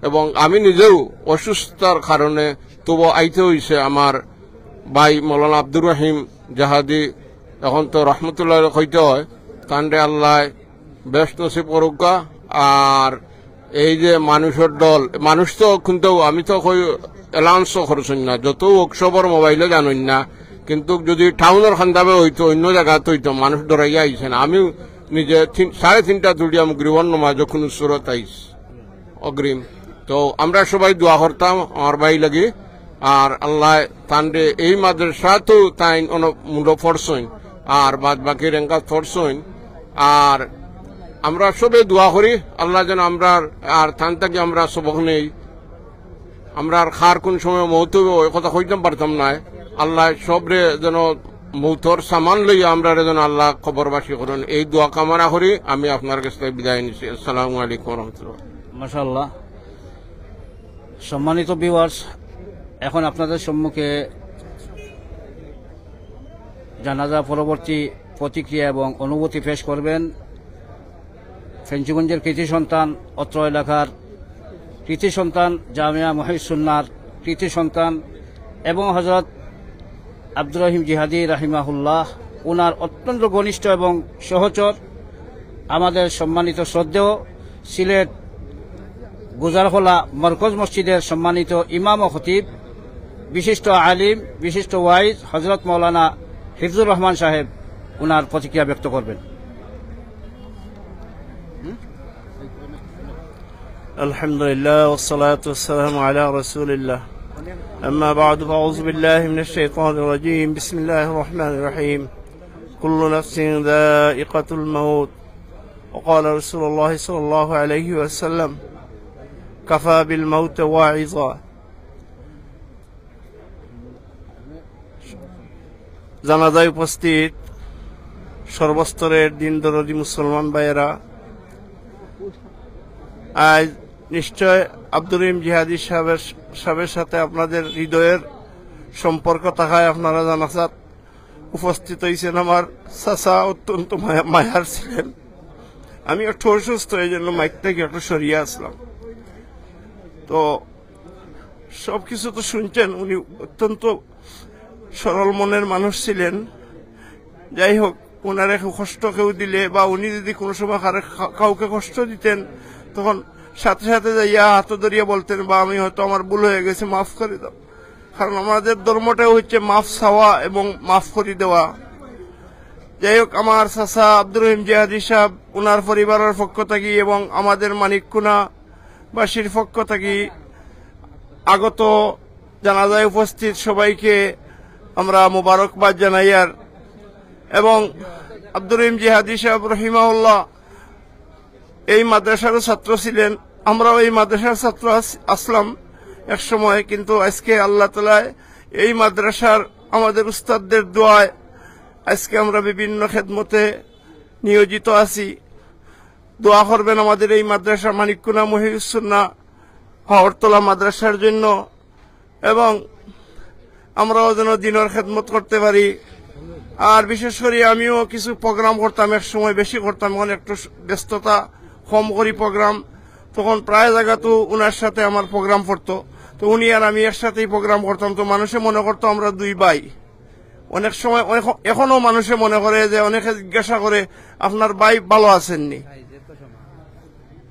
[SPEAKER 12] এবং আমি নিজেও অসুস্থতার কারণে তবু আইতে হইছে আমার ভাই মাওলানা আব্দুর রহিম জাহাদি, এখন তো রহমতুল্লাহ কইতে হয়, তানরে আল্লাহ বেস্ট নসিব করুক। আর এই যে মানুষের দল, মানুষ তো কিন্তু আমি তো এলাউন্সও করছেন না, যত ওয়ার্কশপর মোবাইলে জানেন না, কিন্তু যদি টাউনের খান্দাবে হইতো অন্য জায়গাতে হইতো মানুষ ডরাইয়া আইছে না। আমি নিজে 3:30 তুলিয়া মুগ্রিবন নমাজ যখন সুরত আইস অগ্রিম। তো আমরা সবাই দোয়া করতাম আমার ভাই লাগি। আর আল্লাহ তানরে এই মাদ্রাসাতেও তাই মূল্য ফরছেন আর বাদ বাকি রেঙ্কা ফরছেন। আর আমরা সবে দোয়া করি আল্লাহ যেন আমরা আর তান থেকে আমরা সবক নেই। আমরা আর খার কোন সময় মৌত কথা কইতাম পারতাম না। আল্লাহ সবরে যেন মৌতর সামান লইয়া আমরা যেন আল্লাহ খবরবাসী করেন, এই দোয়া কামনা করি আমি আপনার কাছে বিদায় নিচ্ছি। আসসালামু আলাইকুম ওয়া রাহমাতুল্লাহ।
[SPEAKER 6] মাশাআল্লাহ। সম্মানিত ভিউয়ার্স, এখন আপনাদের সম্মুখে জানাজা পরবর্তী প্রতিক্রিয়া এবং অনুভূতি পেশ করবেন ফেঞ্চুগঞ্জের কৃতি সন্তান, অত্র এলাকার কৃতি সন্তান, জামিয়া মুহিস সুন্নাহর কৃতি সন্তান এবং হযরত আব্দুর রহিম জিহাদি রাহিমাহুল্লাহ, ওনার অত্যন্ত ঘনিষ্ঠ এবং সহচর আমাদের সম্মানিত শ্রদ্ধেয় সিলেট গুজারখোলা মরকজ মসজিদের সম্মানিত ইমাম ও খতিব, বিশিষ্ট আলিম, বিশিষ্ট ওয়াইজ হযরত মাওলানা হিফজুর রহমান সাহেব ওনার প্রতিক্রিয়া ব্যক্ত করবেন।
[SPEAKER 13] আলহামদুলিল্লাহ ওয়াসসালাতু ওয়াসসালামু আলা রাসূলিল্লাহ। أما بعد فأعوذ بالله من الشيطان الرجيم. بسم الله الرحمن الرحيم. كل نفس ذائقة الموت وقال رسول الله صلى الله عليه وسلم كفى بالموت واعظا. জানাজায় উপস্থিত সর্বস্তরের দিন দরদি মুসলমান ভাইয়েরা, আজ নিশ্চয় আব্দুর রহিম জিহাদি সাহেবের সাথে আপনাদের হৃদয়ের সম্পর্ক থাকায় আপনারা জানাজাত উপস্থিত হয়েছেন। আমার চাচা অত্যন্ত মায়ার ছিলেন। আমি একটু অসুস্থ, এই জন্য মাইক থেকে একটু সরিয়ে আসলাম। তো সবকিছু তো শুনছেন, উনি অত্যন্ত সরল মনের মানুষ ছিলেন। যাই হোক, ওনারে কষ্ট কেউ দিলে বা উনি যদি কোনো সময় কাউকে কষ্ট দিতেন, তখন সাথে সাথে যাইয়া হাত ধরিয়া বলতেন, বা আমি হয়তো আমার ভুল হয়ে গেছে, মাফ করে দাও। কারণ আমাদের ধর্মটাও হচ্ছে মাফ চাওয়া এবং মাফ করে দেওয়া। যাই হোক, আমার চাচা আব্দুর রহিম জিহাদি সাহেব, ওনার পরিবারের পক্ষ থেকে এবং আমাদের মানিককুনা বাসীর পক্ষ থেকে আগত জানাজায় উপস্থিত সবাইকে আমরা মোবারকবাদ জানাই। আর এবং আব্দুর রহিম জিহাদি সাহেব রহিমাহুল্লাহ এই মাদ্রাসারও ছাত্র ছিলেন। আমরাও এই মাদ্রাসার ছাত্র আসলাম এক সময়, কিন্তু আজকে আল্লাহ তাআলা এই মাদ্রাসার আমাদের উস্তাদদের দোয়ায় আজকে আমরা বিভিন্ন খেদমতে নিয়োজিত আছি। দোয়া করবেন আমাদের এই মাদ্রাসা মানিককুনা মহিউসুন্নাহ হাওরতলা মাদ্রাসার জন্য, এবং আমরাও যেন দিনের খেদমত করতে পারি। আর বিশেষ করে আমিও কিছু প্রোগ্রাম করতাম, এক সময় বেশি করতাম, এখন একটু ব্যস্ততা কম করি প্রোগ্রাম। তখন প্রায় জায়গা তো উনার সাথে আমার প্রোগ্রাম পড়তো, তো উনি আর আমি একসাথেই প্রোগ্রাম করতাম। তো মানুষে মনে করতো আমরা দুই ভাই। অনেক সময় এখনো মানুষে মনে করে যে, অনেকে জিজ্ঞাসা করে আপনার ভাই ভালো আছেননি।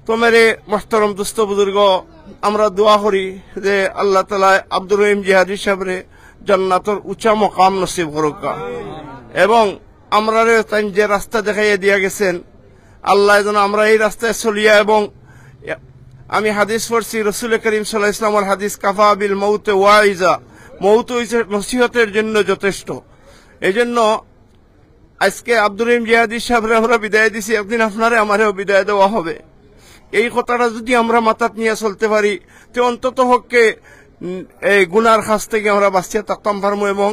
[SPEAKER 13] তো মেরে মোহতরম দুস্থ বুজুর্গ, আমরা দোয়া করি যে আল্লাহ তাআলা আব্দুর রহিম জিহাদি সাহেবরে জান্নাতের উঁচা মকাম নসিব করুক, এবং আমরা যে রাস্তা দেখাইয়া দিয়া গেছেন, আল্লাহ যেন আমরা এই রাস্তায় চলিয়া, এবং আমি হাদিস পড়ছি, রসুল করিম সাল্লাল্লাহু আলাইহি ওয়াসাল্লামের হাদিস, কাফা বিল মৌতে ওয়াইজা, মৌত হইছে নসিহতের জন্য যথেষ্ট। এই জন্য আজকে আব্দুর রহিম জিহাদি সাহেবরে আমরা বিদায় দিছি, একদিন আপনারে আমারেও বিদায় দেওয়া হবে। এই কথাটা যদি আমরা মাথাত নিয়ে চলতে পারি, তো অন্তত হককে এই গুনার কাছ থেকে আমরা বাঁচিয়ে থাকতাম পারবো, এবং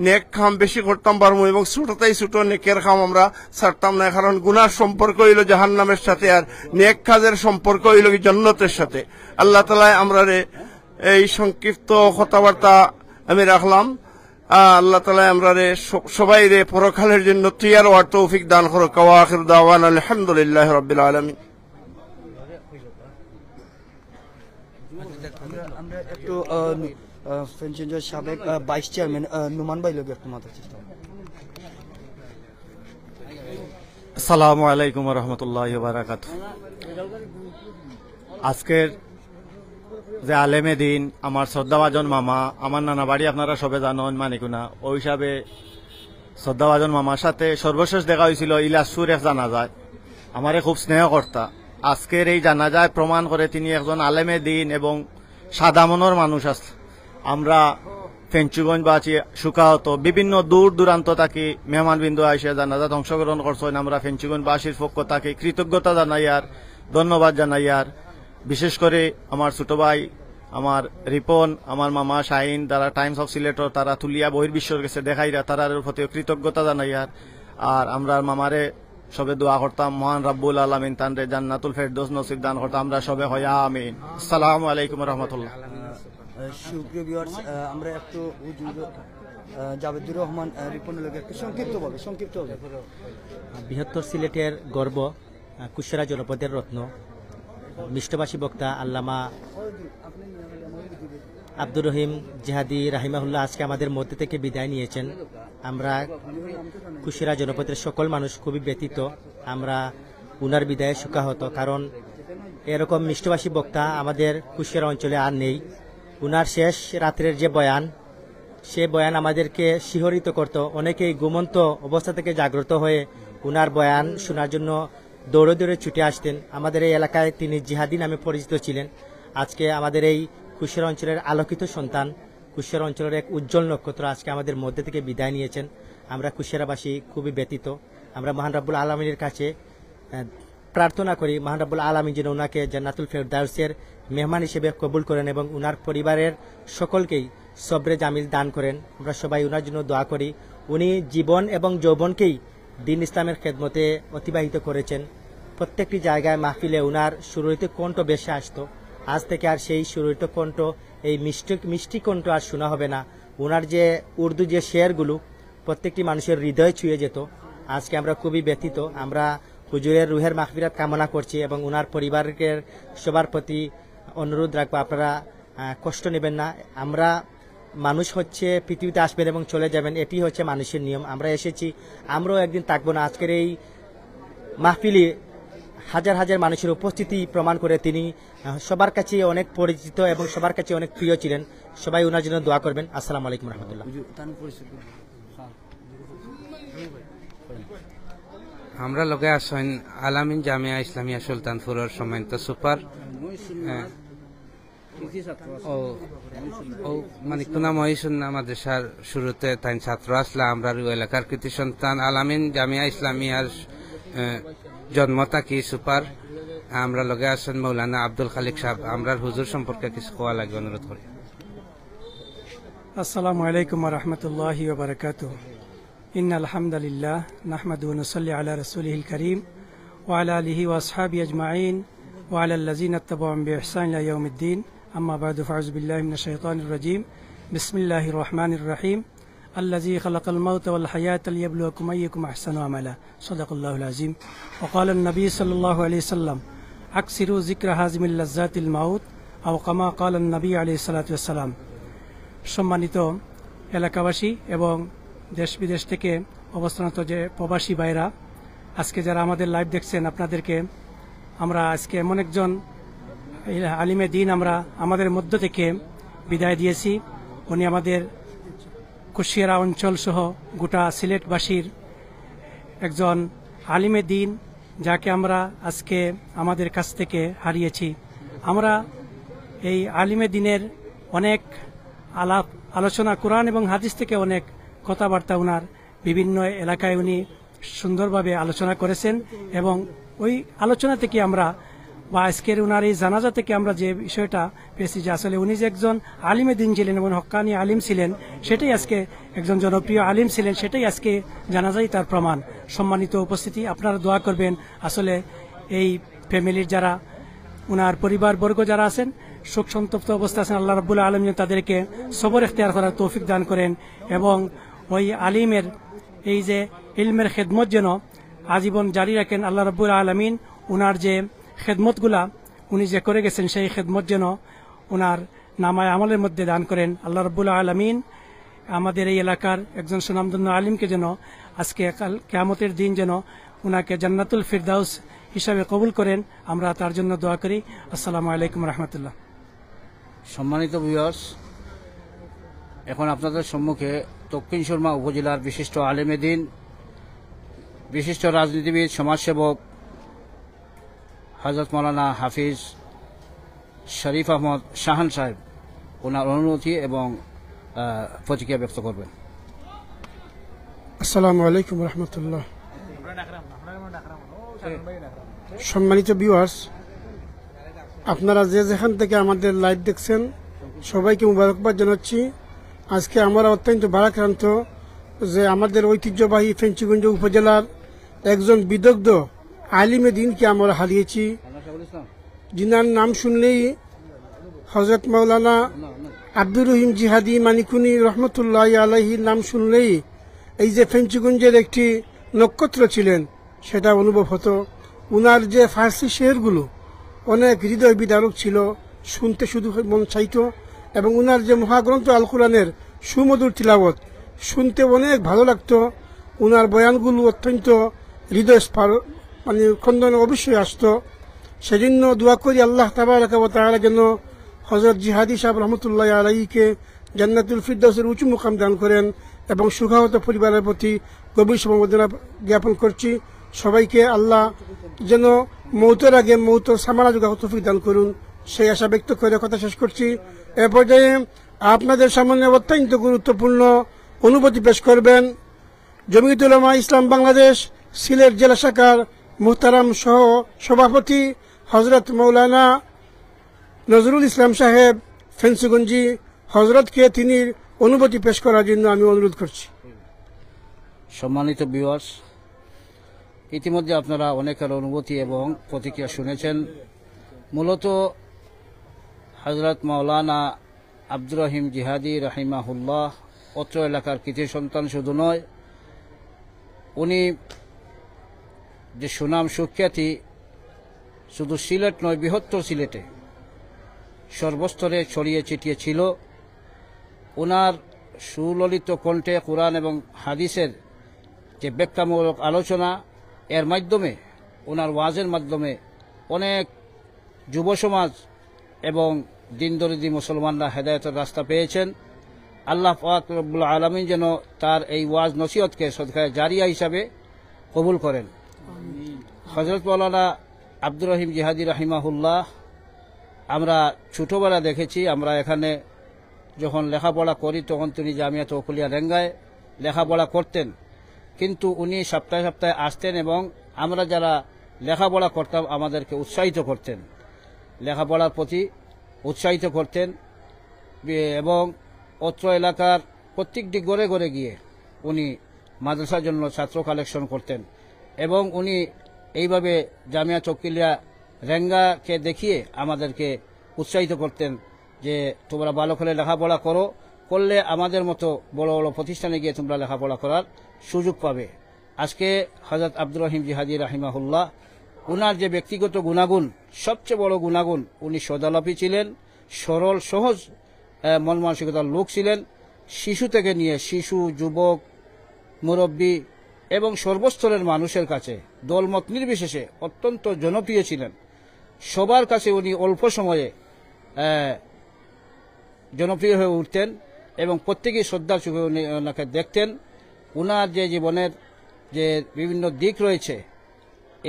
[SPEAKER 13] নেক কাম বেশি করতাম পারবো, এবং ছোটটাই ছোট নেকের কাম আমরা ছাড়তাম না। কারণ গুনার সম্পর্ক হইল জাহান্নামের সাথে, আর নেক কাজের সম্পর্ক হইল জান্নাতের সাথে। আল্লাহ তাআলা আমরা এই সংক্ষিপ্ত কথাবার্তা আমি রাখলাম। আল্লাহ তাআলা আমরা সবাই পরকালের জন্য তৈয়ার হওয়ার তৌফিক দান করুক। ওয়া আখিরু দাওয়ানা আলহামদুলিল্লাহি রাব্বিল আলামিন।
[SPEAKER 9] আমরা একটু ফেনচেঞ্জের সাবেক ভাইস চেয়ারম্যান নুমান ভাই লোক একটু মাথার চেষ্টা।
[SPEAKER 5] আসসালামু আলাইকুম ওয়া রাহমাতুল্লাহি ওয়া বারাকাতুহু। আজকের যে আলেমে দিন, আমার শ্রদ্ধাভাজন মামা, আমার নানা বাড়ি আপনারা সবে জানেন মানিকুনা, ওই হিসাবে শ্রদ্ধাভাজন মামার সাথে সর্বশেষ দেখা হয়েছিল ইলাসপুর এক জানাজায়। আমারে খুব স্নেহ কর্তা। আজকের এই জানাজায় প্রমাণ করে তিনি একজন আলেমে দিন এবং সাদা মনের মানুষ আছে। আমরা ফেঞ্চুগঞ্জ বাসী সুখাহত বিভিন্ন দূর দূরান্ত থাকি মেহমানবিন্দু আইসে জানাজাত অংশগ্রহণ করছেন। আমরা ফেঞ্চুগঞ্জ বাসীর পক্ষ থাকি কৃতজ্ঞতা জানাই আর ধন্যবাদ জানাই। আর বিশেষ করে আমার ছোট ভাই, আমার রিপন, আমার মামা শাহিন, তারা টাইমস অফ সিলেটর, তারা তুলিয়া বহির্বিশ্বর গেছে দেখাইরা, তারার প্রতি কৃতজ্ঞতা জানাই। আর আমরা মামারে সবে দোয়া করতাম, মহান রাব্বুল আলামিন তানরে জান্নাতুল ফেরদৌস নসিব দান করতাম। আমরা সবে হয় আমিন। আসসালামু আলাইকুম ওয়া রাহমাতুল্লাহ।
[SPEAKER 9] সুপ্রিয় ভিউয়ার্স, আমরা একটু জাবেদুর রহমান রিপনের লোক একটু সংক্ষিপ্ত হবে।
[SPEAKER 14] বৃহত্তর সিলেটের গর্ব, কুশিয়ারা জনপদের রত্ন, মিষ্টভাষী বক্তা আল্লামা আব্দুর রহিম জিহাদি রাহিমাহুল্লাহ আজকে আমাদের মধ্যে থেকে বিদায় নিয়েছেন। আমরা কুশিয়ারা জনপদের সকল মানুষ খুবই ব্যথিত। আমরা উনার বিদায়ে শোকাহত, কারণ এরকম মিষ্টভাষী বক্তা আমাদের কুশিয়ারা অঞ্চলে আর নেই। উনার শেষ রাত্রের যে বয়ান, সে বয়ান আমাদেরকে শিহরিত করত। অনেকেই ঘুমন্ত অবস্থা থেকে জাগ্রত হয়ে উনার বয়ান শোনার জন্য দৌড়ে দৌড়ে ছুটে আসতেন। আমাদের এই এলাকায় তিনি জিহাদি নামে পরিচিত ছিলেন। আজকে আমাদের এই কুশিয়ারা অঞ্চলের আলোকিত সন্তান, কুশিয়ারা অঞ্চলের এক উজ্জ্বল নক্ষত্র আজকে আমাদের মধ্যে থেকে বিদায় নিয়েছেন। আমরা কুশিয়ারাবাসী খুবই ব্যথিত। আমরা মহান রাব্বুল আলামিনের কাছে প্রার্থনা করি, মহান রাব্বুল আলামিন যেন ওনাকে জান্নাতুল ফেরদাউসের মেহমান হিসেবে কবুল করেন এবং উনার পরিবারের সকলকেই সবরে জামিল দান করেন। আমরা সবাই উনার জন্য দোয়া করি। উনি জীবন এবং যৌবনকেই দিন ইসলামের খেদমতে অতিবাহিত করেছেন। প্রত্যেকটি জায়গায় মাহফিলে উনার সুররিত কণ্ঠ বেশি আসতো। আজ থেকে আর সেই সুররিত কণ্ঠ, এই মিষ্টি কণ্ঠ আর শোনা হবে না। উনার যে উর্দু যে শেয়ারগুলো প্রত্যেকটি মানুষের হৃদয় ছুঁয়ে যেত। আজকে আমরা খুবই ব্যথিত। আমরা হুজুরের রুহের মাগফিরাত কামনা করছি এবং উনার পরিবারের সবার প্রতি অনুরোধ রাখবো, আপনারা কষ্ট নেবেন না। আমরা মানুষ হচ্ছে পৃথিবীতে আসবেন এবং চলে যাবেন, এটি হচ্ছে মানুষের নিয়ম। আমরা এসেছি, আমরাও একদিন থাকবো না। আজকের এই মাহফিলে হাজার হাজার মানুষের উপস্থিতি প্রমাণ করে তিনি সবার কাছে অনেক পরিচিত এবং সবার কাছে অনেক প্রিয় ছিলেন। সবাই ওনার জন্য দোয়া করবেন। আসসালামু আলাইকুম রহমতুল্লাহ।
[SPEAKER 15] আমরা লগে আসেন আলামিন জামিয়া ইসলামিয়া সুলতানপুরের সম্মানিত সুপার মানে কুনা মহিসুন্না মাদ্রাসার শুরুতে তাই ছাত্র আসলে আমরা এলাকার কৃতি সন্তান আলামিন জামিয়া ইসলামিয়ার জন্ম থাকি সুপার। আমরা লগে আসেন মৌলানা আব্দুল খালিক সাহেব। আমরা হুজুর সম্পর্কে কিছু কোয়া লাগে অনুরোধ করি।
[SPEAKER 16] আসসালামু আলাইকুম ওয়া রাহমাতুল্লাহি ওয়া বারাকাতুহু। ইন্নাল হামদুলিল্লাহ নাহমাদুহু ওয়া নুসাল্লি আলা রাসূলিহিল কারীম ওয়া আলা আলিহি ওয়া আসহাবিহি আজমাইন ওয়া আলা আল্লাযিনা ইত্তাবাউহুম বিইহসান ইলা ইয়াউমিদ্দিন। আম্মা বা'দু ফাউযু বিল্লাহি মিনাশ শাইতানির রাজীম। বিসমিল্লাহির রহমানির রহিম। الذي خلق الموت والحياة ليبلوكم أيكم أحسن عملا صدق الله العظيم وقال النبي صلى الله عليه وسلم أكثروا ذكر هازم اللذات الموت أو كما قال النبي عليه الصلاة والسلام। সম্মানিত এলাকাবাসী এবং দেশ বিদেশ থেকে অবস্থানত যে প্রবাসী ভাইরা, আজকে যারা আমাদের লাইভ দেখছেন, আপনাদেরকে আমরা আজকে এমন একজন আলিমে দ্বীন আমরা আমাদের মধ্য থেকে বিদায় দিয়েছি। উনি আমাদের কুশিয়ারা অঞ্চল সহ গোটা সিলেটবাসীর একজন আলিমে দ্বীন, যাকে আমরা আজকে আমাদের কাছ থেকে হারিয়েছি। আমরা এই আলিমে দ্বীনের অনেক আলোচনা, কোরআন এবং হাদিস থেকে অনেক কথাবার্তা উনার বিভিন্ন এলাকায় উনি সুন্দরভাবে আলোচনা করেছেন এবং ওই আলোচনা থেকে আমরা বা আজকের উনার এই জানাজা থেকে আমরা যে বিষয়টা পেয়েছি যে আসলে উনি যে একজন আলিমে দ্বীন ছিলেন এবং হক্কানি আলিম ছিলেন, সেটাই আজকে একজন জনপ্রিয় আলিম ছিলেন, সেটাই আজকে জানাজাই তার প্রমাণ। সম্মানিত উপস্থিতি, আপনারা দোয়া করবেন আসলে এই ফ্যামিলির যারা উনার পরিবারবর্গ যারা আছেন, শোক সন্তপ্ত অবস্থা আছেন, আল্লাহ রাব্বুল আলামিন তাদেরকে সবর ইখতিয়ার করার তৌফিক দান করেন এবং ওই আলিমের এই যে ইলমের খেদমত যেন আজীবন জারি রাখেন। আল্লাহ রাব্বুল আলামিন উনার যে খেদমতগুলা উনি যে করে গেছেন, সেই খেদমত যেন উনার নামায় আমলের মধ্যে দান করেন। আল্লাহ রাব্বুল আলামিন আমাদের এই এলাকার একজন সুনামধন্য আলিমকে যেন আজকে কিয়ামতের দিন যেন উনাকে জান্নাতুল ফিরদাউস হিসাবে কবুল করেন, আমরা তার জন্য দোয়া করি। আসসালামু আলাইকুম রহমতুল্লাহ।
[SPEAKER 6] সম্মানিত ভিউয়ার্স, এখন আপনাদের সম্মুখে দক্ষিণ সুরমা উপজেলার বিশিষ্ট আলেমে দ্বীন, বিশিষ্ট রাজনীতিবিদ, সমাজসেবক হযরত মাওলানা হাফিজ শরীফ আহমদ শাহান সাহেব ওনার অনুমতি এবং প্রতিক্রিয়া ব্যক্ত করবেন।
[SPEAKER 16] আসসালামু আলাইকুম রহমতুল্লাহ। সম্মানিত ভিউয়ার্স, আপনারা যে যেখান থেকে আমাদের লাইভ দেখছেন সবাইকে মুবারকবাদ জানাচ্ছি। আজকে আমরা অত্যন্ত ভারাক্রান্ত যে আমাদের ঐতিহ্যবাহী ফেঞ্চিগঞ্জ উপজেলার একজন বিদগ্ধ আলিমে দ্বীনকে আমরা হারিয়েছি, যিনার নাম শুনলেই হযরত মাওলানা আব্দুর রহিম জিহাদি মানিকুনি রহমতুল্লাহ আলাইহির নাম শুনলেই এই যে ফেঞ্চিগঞ্জের একটি নক্ষত্র ছিলেন সেটা অনুভব হতো। উনার যে ফার্সি শেরগুলো অনেক হৃদয় বিদারক ছিল, শুনতে শুধু মন চাইত, এবং উনার যে মহাগ্রন্থ আল কোরআনের সুমধুর তিলাওয়াত শুনতে অনেক ভালো লাগতো। উনার বয়ানগুলো অত্যন্ত হৃদয় মানে খন্দনে অবশ্যই আসতো। সেজন্য দোয়া করি আল্লাহ তাবারাকা ওয়া তাআলা যেন হযরত জিহাদি সাহেব রহমতুল্লাহ আলাইহিকে জান্নাতুল ফিরদাউসের উঁচু মুকাম দান করেন এবং সুখাহত পরিবারের প্রতি গভীর সমবেদনা জ্ঞাপন করছি। সবাইকে আল্লাহ যেন মৌতের আগে মৌত সামানা যোগা তৌফিক দান করুন, সেই আশা ব্যক্ত করে কথা শেষ করছি। এ পর্যায়ে আপনাদের সামনে অত্যন্ত গুরুত্বপূর্ণ অনুভূতি পেশ করবেন জমিয়ত উলামা ইসলাম বাংলাদেশ সিলেট জেলা শাখার মুহতারাম সহ সভাপতি হযরত মাওলানা নজরুল ইসলাম সাহেব ফেঞ্চিগঞ্জি। হযরতকে তিনি অনুভূতি পেশ করার জন্য আমি অনুরোধ করছি।
[SPEAKER 6] সম্মানিত ভিউয়ার্স, ইতিমধ্যে আপনারা অনেকের অনুভূতি এবং প্রতিক্রিয়া শুনেছেন। মূলত হযরত মাওলানা আব্দুর রহিম জিহাদি রাহিমাহুল্লাহ অত্র এলাকার কৃতি সন্তান শুধু নয়, উনি যে সুনাম সুখ্যাতি শুধু সিলেট নয়, বৃহত্তর সিলেটে সর্বস্তরে ছড়িয়ে ছিটিয়ে ছিল। ওনার সুললিত কণ্ঠে কোরআন এবং হাদিসের যে ব্যাখ্যামূলক আলোচনা, এর মাধ্যমে ওনার ওয়াজের মাধ্যমে অনেক যুব সমাজ এবং দিনদরিদি মুসলমানরা হেদায়েতের রাস্তা পেয়েছেন। আল্লাহ পাক রব্বুল আলামিন যেন তার এই ওয়াজ নসিহতকে সদকায়ে জারিয়া হিসাবে কবুল করেন। হযরত মাওলানা আব্দুর রহিম জিহাদি রাহিমাহুল্লাহ আমরা ছোটবেলা দেখেছি। আমরা এখানে যখন লেখাপড়া করি তখন তিনি জামিয়া তৌকুলিয়া রেঙ্গায় লেখাপড়া করতেন, কিন্তু উনি সপ্তাহে সপ্তাহে আসতেন এবং আমরা যারা লেখাপড়া করতাম আমাদেরকে উৎসাহিত করতেন, লেখাপড়ার প্রতি উৎসাহিত করতেন এবং অত্র এলাকার প্রত্যেকটি ঘরে ঘরে গিয়ে উনি মাদ্রাসার জন্য ছাত্র কালেকশন করতেন এবং উনি এইভাবে জামিয়া তৌকুলিয়া রেঙ্গাকে দেখিয়ে আমাদেরকে উৎসাহিত করতেন যে তোমরা ভালো করে লেখাপড়া করলে আমাদের মতো বড় বড় প্রতিষ্ঠানে গিয়ে তোমরা লেখাপড়া করার সুযোগ পাবে। আজকে হযরত আব্দুর রহিম জিহাদি রাহিমাহুল্লাহ, উনার যে ব্যক্তিগত গুণাগুণ, সবচেয়ে বড় গুণাগুণ, উনি সদালাপী ছিলেন, সরল সহজ মন মানসিকতার লোক ছিলেন। শিশু থেকে নিয়ে শিশু, যুবক, মুরব্বী এবং সর্বস্তরের মানুষের কাছে দলমত নির্বিশেষে অত্যন্ত জনপ্রিয় ছিলেন। সবার কাছে উনি অল্প সময়ে জনপ্রিয় হয়ে উঠতেন এবং প্রত্যেকেই শ্রদ্ধার চোখে ওনাকে দেখতেন। উনার যে জীবনের যে বিভিন্ন দিক রয়েছে,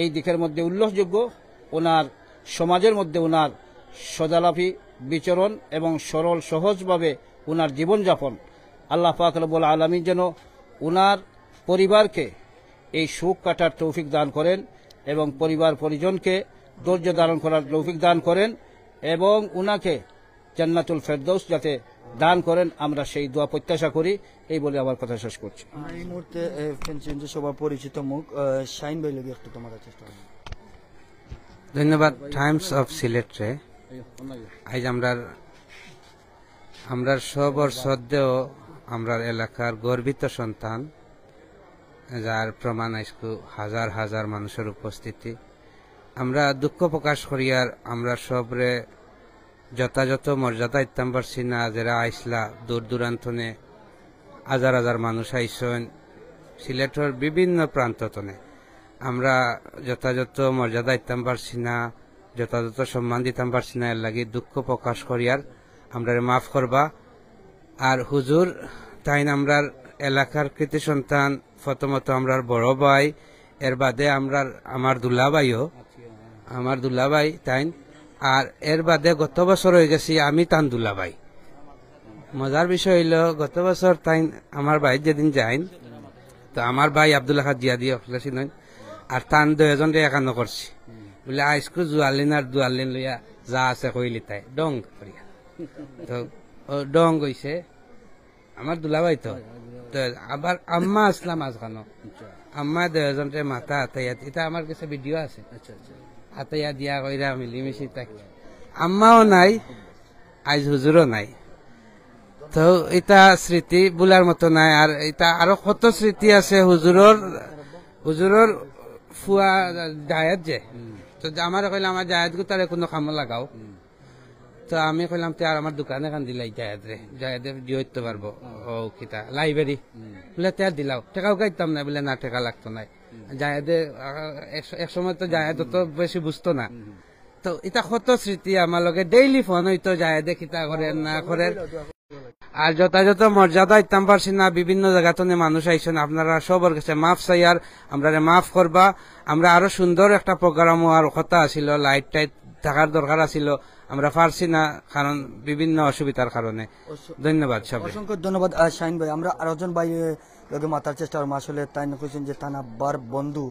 [SPEAKER 6] এই দিকের মধ্যে উল্লেখযোগ্য ওনার সমাজের মধ্যে ওনার সদালাপী বিচরণ এবং সরল সহজভাবে ওনার জীবনযাপন। আল্লাহ পাক রব্বুল আলামিন যেন ওনার পরিবারকে এই সুখ কাটার তৌফিক দান করেন এবং পরিবার পরিজনকে ধৈর্য ধারণ করার তৌফিক দান করেন এবং উনাকে জান্নাতুল ফেরদৌস যাতে দান করেন, আমরা সেই দোয়া প্রত্যাশা করি। এই বলে আমার কথা শেষ করছি।
[SPEAKER 9] এই মুহূর্তে সবার পরিচিত মুখ শাইন ভাই লগে একটু তোমার চেষ্টা করব।
[SPEAKER 15] ধন্যবাদ। টাইমস অফ সিলেট রে আজ আমরা সবর শ্রদ্ধেয় আমরা এলাকার গর্বিত সন্তান, যার প্রমাণ আজকে হাজার হাজার মানুষের উপস্থিতি। আমরা দুঃখ প্রকাশ করি আর আমরা সবরে যথাযথ মর্যাদা ইত্তাম পারছি না। যারা আইসলা দূর দূরান্তনে হাজার হাজার মানুষ আইসন সিলেটের বিভিন্ন প্রান্তনে, আমরা যথাযথ মর্যাদা ইত্তাম পারছি না, যথাযথ সম্মান দিতাম পারছি না। এর লাগি দুঃখ প্রকাশ করি আর আমরা মাফ করবা। আর হুজুর তাইন আমরার এলাকার কৃতি সন্তান, প্রথমত আমরার বড় ভাই, এর বাদে আমার দুলাভাই তাইন, আর এর বাদে গত বছর হয়ে গেছি আমি তান দুলাভাই। মজার বিষয় হইল গত বছর তাইন আমার ভাই যেদিন যাইন, তো আমার ভাই আব্দুল আহাদ জিয়াদি অখলাসি নয় আর তান দুজন একান্ন করছি বলে আইসকু জুয়ালিন আর দুয়ালিন লইয়া যা আছে কইলি তাই ডং করিয়া, তো ডং গইছে আমার দুলাভাই। তো আবার আম্মা আসলাম আজখানো, আম্মা দুজন মাথা হাতাইয়া, এটা আমার কাছে ভিডিও আছে, হাতাইয়া দিয়া কইরা মিলিমিশি থাকি। আম্মাও নাই, আজ হুজুরও নাই। তো এটা স্মৃতি বলার মতো নাই। আর এটা আরো কত স্মৃতি আছে হুজুরর ফুয়া জায়েদ যে, তো আমার কইলাম আমার জায়েদ গো তারে কোনো কামে লাগাও। তো আমি কইলাম তে আর আমার দোকানে কান দিলাই জায়েদে দিতে পারবো ও কিতা লাইব্রেরি বলে তে দিলাও, টেকাও গাইতাম না বলে না টেকা লাগতো না। জায়েদে এক সময় তো জায়েদ তো বেশি বুঝতো না। তো এটা কত স্মৃতি আমার লগে ডেইলি ফোন হইতো, জায়েদে কিতা করেন না করেন। আর যথাযথ মর্যাদা ইত্তাম পারছি না। বিভিন্ন জায়গাতে মানুষ আইসেন, আপনারা সবার কাছে মাফ চাই আর আমরা মাফ করবা। আমরা আরো সুন্দর একটা প্রোগ্রাম হওয়ার কথা আছিল, লাইট টাইট থাকার দরকার আছিল, আমরা পারছি না কারণ বিভিন্ন অসুবিধার কারণে। ধন্যবাদ সবাই,
[SPEAKER 9] অসংখ্য ধন্যবাদ শাহিন ভাই। আমরা আরেকজন ভাই লগে মাতার চেষ্টা করবো। আসলে তাই কইছেন যে তান আব্বার বন্ধু,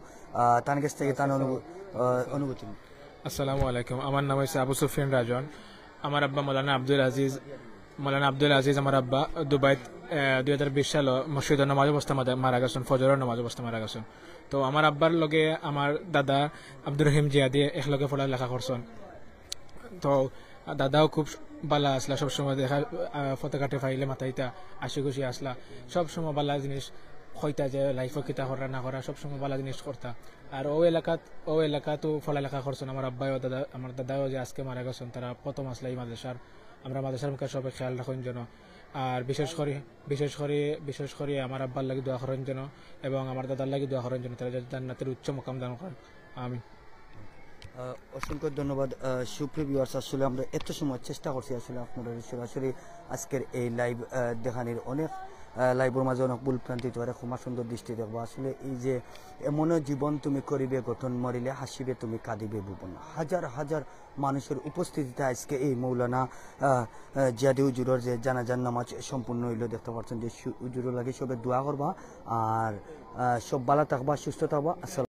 [SPEAKER 9] তার কাছ থেকে তার অনুভূতি।
[SPEAKER 17] আসসালামু আলাইকুম, আমার নাম হচ্ছে আবু সুফিয়ান রাজন। আমার আব্বা মৌলানা আব্দুল আজিজ মৌলানা আব্দুল আজিজ আমার আব্বা দুবাইত 2020 সাল মসজিদের নামাজ অবস্থা মারা গেছেন, ফজরের নামাজ অবস্থা মারা গেছেন। তো আমার আব্বার লগে আমার দাদা আব্দুর রহিম জিয়াদি একলগে পড়ালেখা করছেন। তো দাদাও খুব বালা আসলা, সবসময় দেখা ফটোকাটে ফাইলে মাথাইতা আশি খুশি আসলা, সবসময় বালা জিনিস হইতা যে লাইফও কিতা করা না করা সবসময় বালা জিনিস করতা। আর ও এলাকাতো পড়ালেখা করছেন আমার আব্বাই ও দাদা, আমার দাদাও যে আজকে মারা গেছেন, তারা প্রথম আসলা এই মাদ্রাসার। আমরা মাদ্রাসার মুখে সবাই খেয়াল রাখুন যেন, আর বিশেষ করে আমার আব্বার লাগি দোয়া করেন যেন এবং আমার দাদার লাগি দোয়া করেন যেন, তারা জান্নাতের উচ্চ মুকাম দান করেন। আমিন।
[SPEAKER 9] অসংখ্য ধন্যবাদ। সুপ্রিয় ভিউয়ার্স, আসলে আমরা এত সময় চেষ্টা করছি আসলে আপনারা সরাসরি আজকের এই লাইভ দেখানির। অনেক লাইভের মাঝে অনেক ভুল প্রান্তি হতে পারে, ক্ষমা সুন্দর দৃষ্টি দেখবো। আসলে এই যে এমনও জীবন তুমি করিবে গঠন, মরিলে হাসিবে তুমি কাঁদিবে ভুবন। হাজার হাজার মানুষের উপস্থিতিতে আজকে এই মৌলানা জিয়াদি হুজুরের যে জানাজার নামাজ সম্পূর্ণ হইল। দেখতে পাচ্ছেন যে হুজুরের লাগে সবে দোয়া করবা আর সব ভালো থাকবা, সুস্থ থাকবা। আসসালাম।